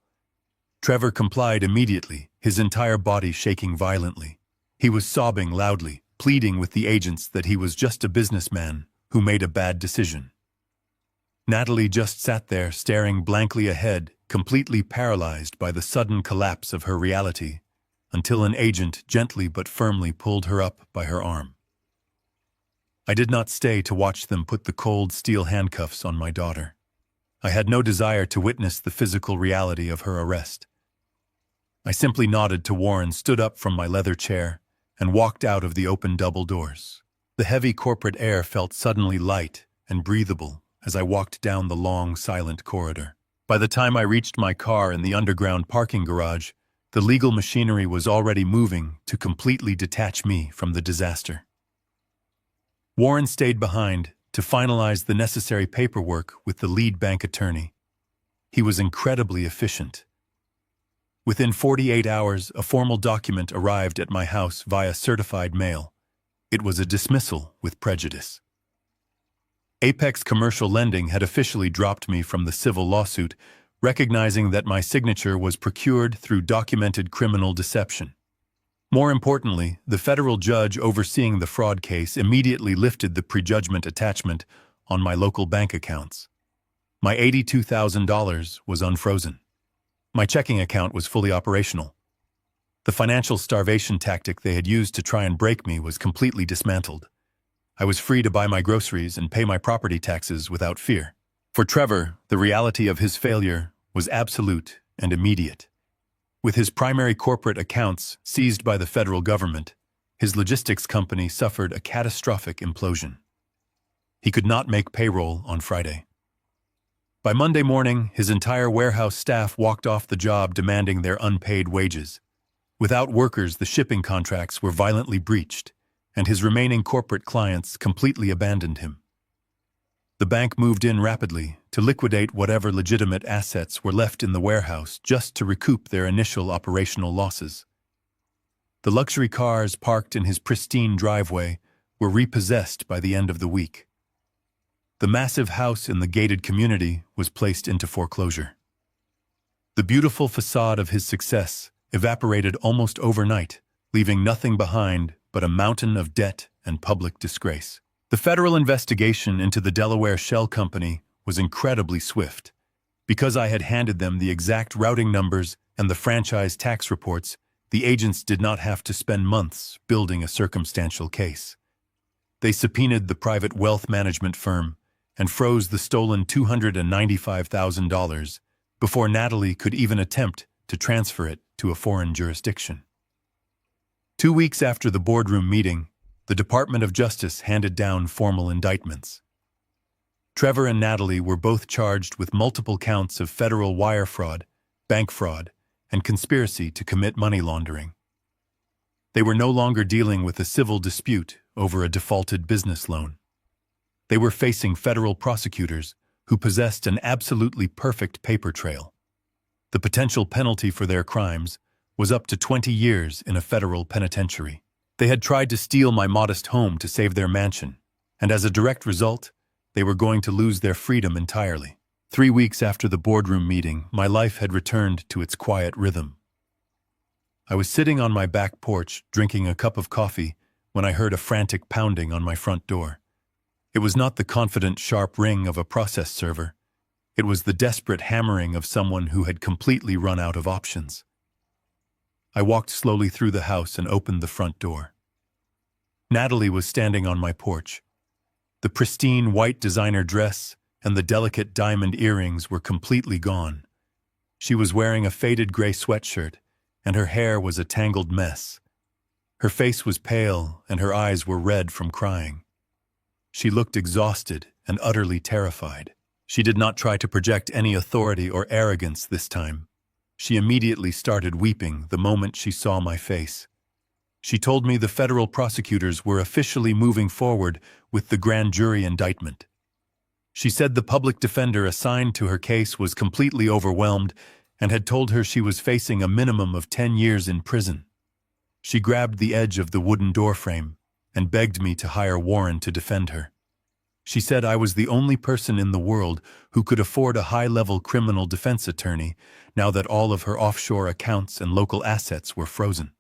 Trevor complied immediately, his entire body shaking violently. He was sobbing loudly, pleading with the agents that he was just a businessman who made a bad decision. Natalie just sat there, staring blankly ahead, completely paralyzed by the sudden collapse of her reality. until an agent gently but firmly pulled her up by her arm. I did not stay to watch them put the cold steel handcuffs on my daughter. I had no desire to witness the physical reality of her arrest. I simply nodded to Warren, stood up from my leather chair, and walked out of the open double doors. The heavy corporate air felt suddenly light and breathable as I walked down the long, silent corridor. By the time I reached my car in the underground parking garage, the legal machinery was already moving to completely detach me from the disaster. Warren stayed behind to finalize the necessary paperwork with the lead bank attorney. He was incredibly efficient. Within 48 hours, a formal document arrived at my house via certified mail. It was a dismissal with prejudice. Apex Commercial Lending had officially dropped me from the civil lawsuit, recognizing that my signature was procured through documented criminal deception. More importantly, the federal judge overseeing the fraud case immediately lifted the prejudgment attachment on my local bank accounts. My $82,000 was unfrozen. My checking account was fully operational. The financial starvation tactic they had used to try and break me was completely dismantled. I was free to buy my groceries and pay my property taxes without fear. For Trevor, the reality of his failure was absolute and immediate. With his primary corporate accounts seized by the federal government, his logistics company suffered a catastrophic implosion. He could not make payroll on Friday. By Monday morning, his entire warehouse staff walked off the job demanding their unpaid wages. Without workers, the shipping contracts were violently breached, and his remaining corporate clients completely abandoned him. The bank moved in rapidly to liquidate whatever legitimate assets were left in the warehouse just to recoup their initial operational losses. The luxury cars parked in his pristine driveway were repossessed by the end of the week. The massive house in the gated community was placed into foreclosure. The beautiful facade of his success evaporated almost overnight, leaving nothing behind but a mountain of debt and public disgrace. The federal investigation into the Delaware Shell Company was incredibly swift. Because I had handed them the exact routing numbers and the franchise tax reports, the agents did not have to spend months building a circumstantial case. They subpoenaed the private wealth management firm and froze the stolen $295,000 before Natalie could even attempt to transfer it to a foreign jurisdiction. 2 weeks after the boardroom meeting, the Department of Justice handed down formal indictments. Trevor and Natalie were both charged with multiple counts of federal wire fraud, bank fraud, and conspiracy to commit money laundering. They were no longer dealing with a civil dispute over a defaulted business loan. They were facing federal prosecutors who possessed an absolutely perfect paper trail. The potential penalty for their crimes was up to 20 years in a federal penitentiary. They had tried to steal my modest home to save their mansion, and as a direct result, they were going to lose their freedom entirely. 3 weeks after the boardroom meeting, my life had returned to its quiet rhythm. I was sitting on my back porch drinking a cup of coffee when I heard a frantic pounding on my front door. It was not the confident, sharp ring of a process server. It was the desperate hammering of someone who had completely run out of options. I walked slowly through the house and opened the front door. Natalie was standing on my porch. The pristine white designer dress and the delicate diamond earrings were completely gone. She was wearing a faded gray sweatshirt, and her hair was a tangled mess. Her face was pale, and her eyes were red from crying. She looked exhausted and utterly terrified. She did not try to project any authority or arrogance this time. She immediately started weeping the moment she saw my face. She told me the federal prosecutors were officially moving forward with the grand jury indictment. She said the public defender assigned to her case was completely overwhelmed and had told her she was facing a minimum of 10 years in prison. She grabbed the edge of the wooden doorframe and begged me to hire Warren to defend her. She said I was the only person in the world who could afford a high-level criminal defense attorney now that all of her offshore accounts and local assets were frozen.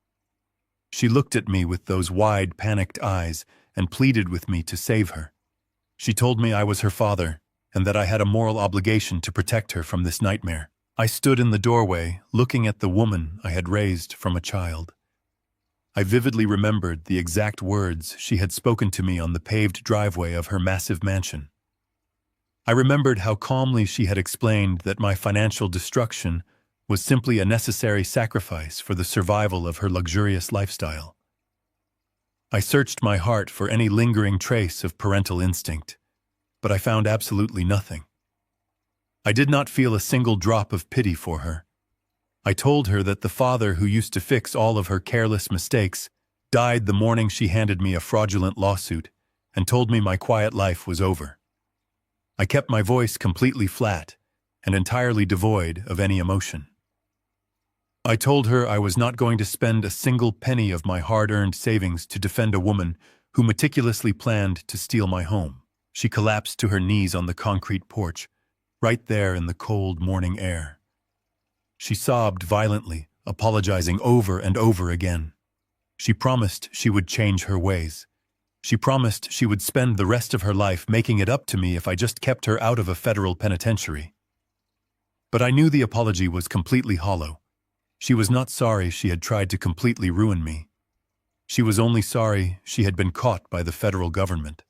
She looked at me with those wide, panicked eyes and pleaded with me to save her. She told me I was her father and that I had a moral obligation to protect her from this nightmare. I stood in the doorway, looking at the woman I had raised from a child. I vividly remembered the exact words she had spoken to me on the paved driveway of her massive mansion. I remembered how calmly she had explained that my financial destruction was simply a necessary sacrifice for the survival of her luxurious lifestyle. I searched my heart for any lingering trace of parental instinct, but I found absolutely nothing. I did not feel a single drop of pity for her. I told her that the father who used to fix all of her careless mistakes died the morning she handed me a fraudulent lawsuit and told me my quiet life was over. I kept my voice completely flat and entirely devoid of any emotion. I told her I was not going to spend a single penny of my hard-earned savings to defend a woman who meticulously planned to steal my home. She collapsed to her knees on the concrete porch, right there in the cold morning air. She sobbed violently, apologizing over and over again. She promised she would change her ways. She promised she would spend the rest of her life making it up to me if I just kept her out of a federal penitentiary. But I knew the apology was completely hollow. She was not sorry she had tried to completely ruin me. She was only sorry she had been caught by the federal government.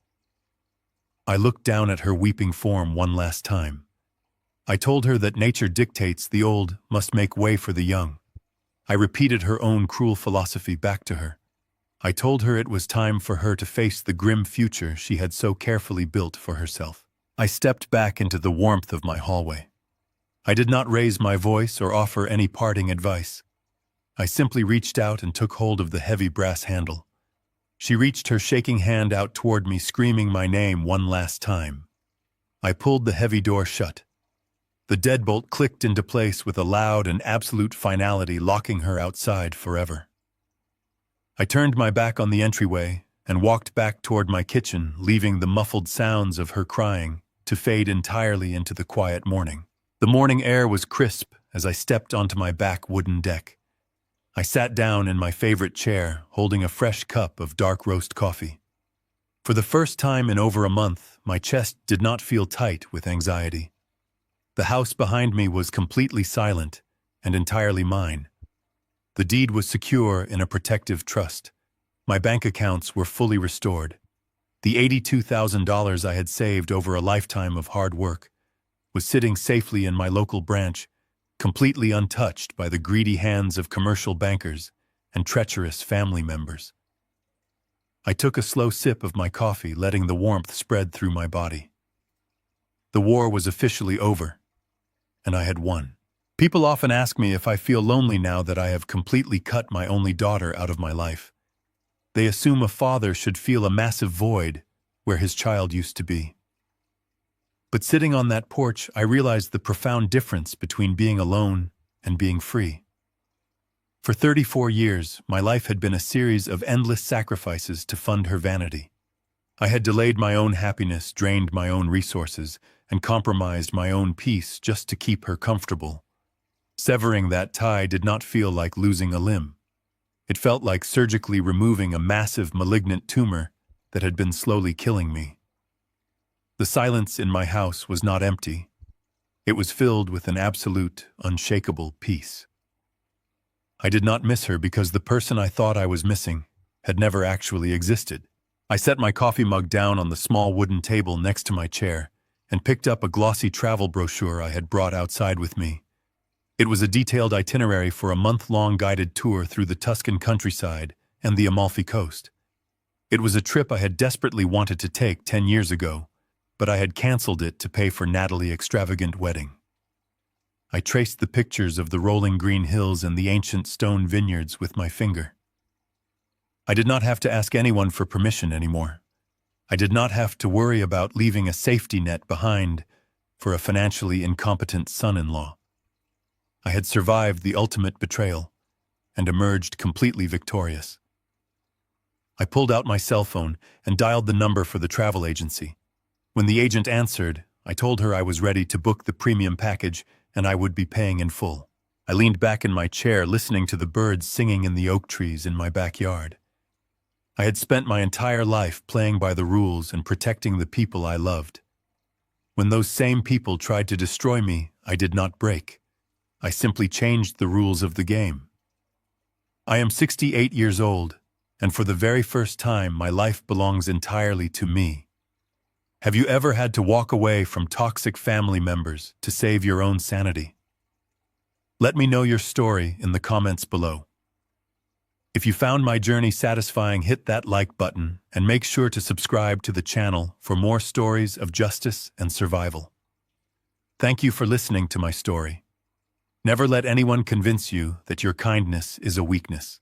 I looked down at her weeping form one last time. I told her that nature dictates the old must make way for the young. I repeated her own cruel philosophy back to her. I told her it was time for her to face the grim future she had so carefully built for herself. I stepped back into the warmth of my hallway. I did not raise my voice or offer any parting advice. I simply reached out and took hold of the heavy brass handle. She reached her shaking hand out toward me, screaming my name one last time. I pulled the heavy door shut. The deadbolt clicked into place with a loud and absolute finality, locking her outside forever. I turned my back on the entryway and walked back toward my kitchen, leaving the muffled sounds of her crying to fade entirely into the quiet morning. The morning air was crisp as I stepped onto my back wooden deck. I sat down in my favorite chair, holding a fresh cup of dark roast coffee. For the first time in over a month, my chest did not feel tight with anxiety. The house behind me was completely silent and entirely mine. The deed was secure in a protective trust. My bank accounts were fully restored. The $82,000 I had saved over a lifetime of hard work was sitting safely in my local branch, completely untouched by the greedy hands of commercial bankers and treacherous family members. I took a slow sip of my coffee, letting the warmth spread through my body. The war was officially over, and I had won. People often ask me if I feel lonely now that I have completely cut my only daughter out of my life. They assume a father should feel a massive void where his child used to be. But sitting on that porch, I realized the profound difference between being alone and being free. For 34 years, my life had been a series of endless sacrifices to fund her vanity. I had delayed my own happiness, drained my own resources, and compromised my own peace just to keep her comfortable. Severing that tie did not feel like losing a limb. It felt like surgically removing a massive malignant tumor that had been slowly killing me. The silence in my house was not empty. It was filled with an absolute, unshakable peace. I did not miss her because the person I thought I was missing had never actually existed. I set my coffee mug down on the small wooden table next to my chair and picked up a glossy travel brochure I had brought outside with me. It was a detailed itinerary for a month-long guided tour through the Tuscan countryside and the Amalfi Coast. It was a trip I had desperately wanted to take 10 years ago, but I had canceled it to pay for Natalie's extravagant wedding. I traced the pictures of the rolling green hills and the ancient stone vineyards with my finger. I did not have to ask anyone for permission anymore. I did not have to worry about leaving a safety net behind for a financially incompetent son-in-law. I had survived the ultimate betrayal and emerged completely victorious. I pulled out my cell phone and dialed the number for the travel agency. When the agent answered, I told her I was ready to book the premium package and I would be paying in full. I leaned back in my chair, listening to the birds singing in the oak trees in my backyard. I had spent my entire life playing by the rules and protecting the people I loved. When those same people tried to destroy me, I did not break. I simply changed the rules of the game. I am 68 years old, and for the very first time, my life belongs entirely to me. Have you ever had to walk away from toxic family members to save your own sanity? Let me know your story in the comments below. If you found my journey satisfying, hit that like button and make sure to subscribe to the channel for more stories of justice and survival. Thank you for listening to my story. Never let anyone convince you that your kindness is a weakness.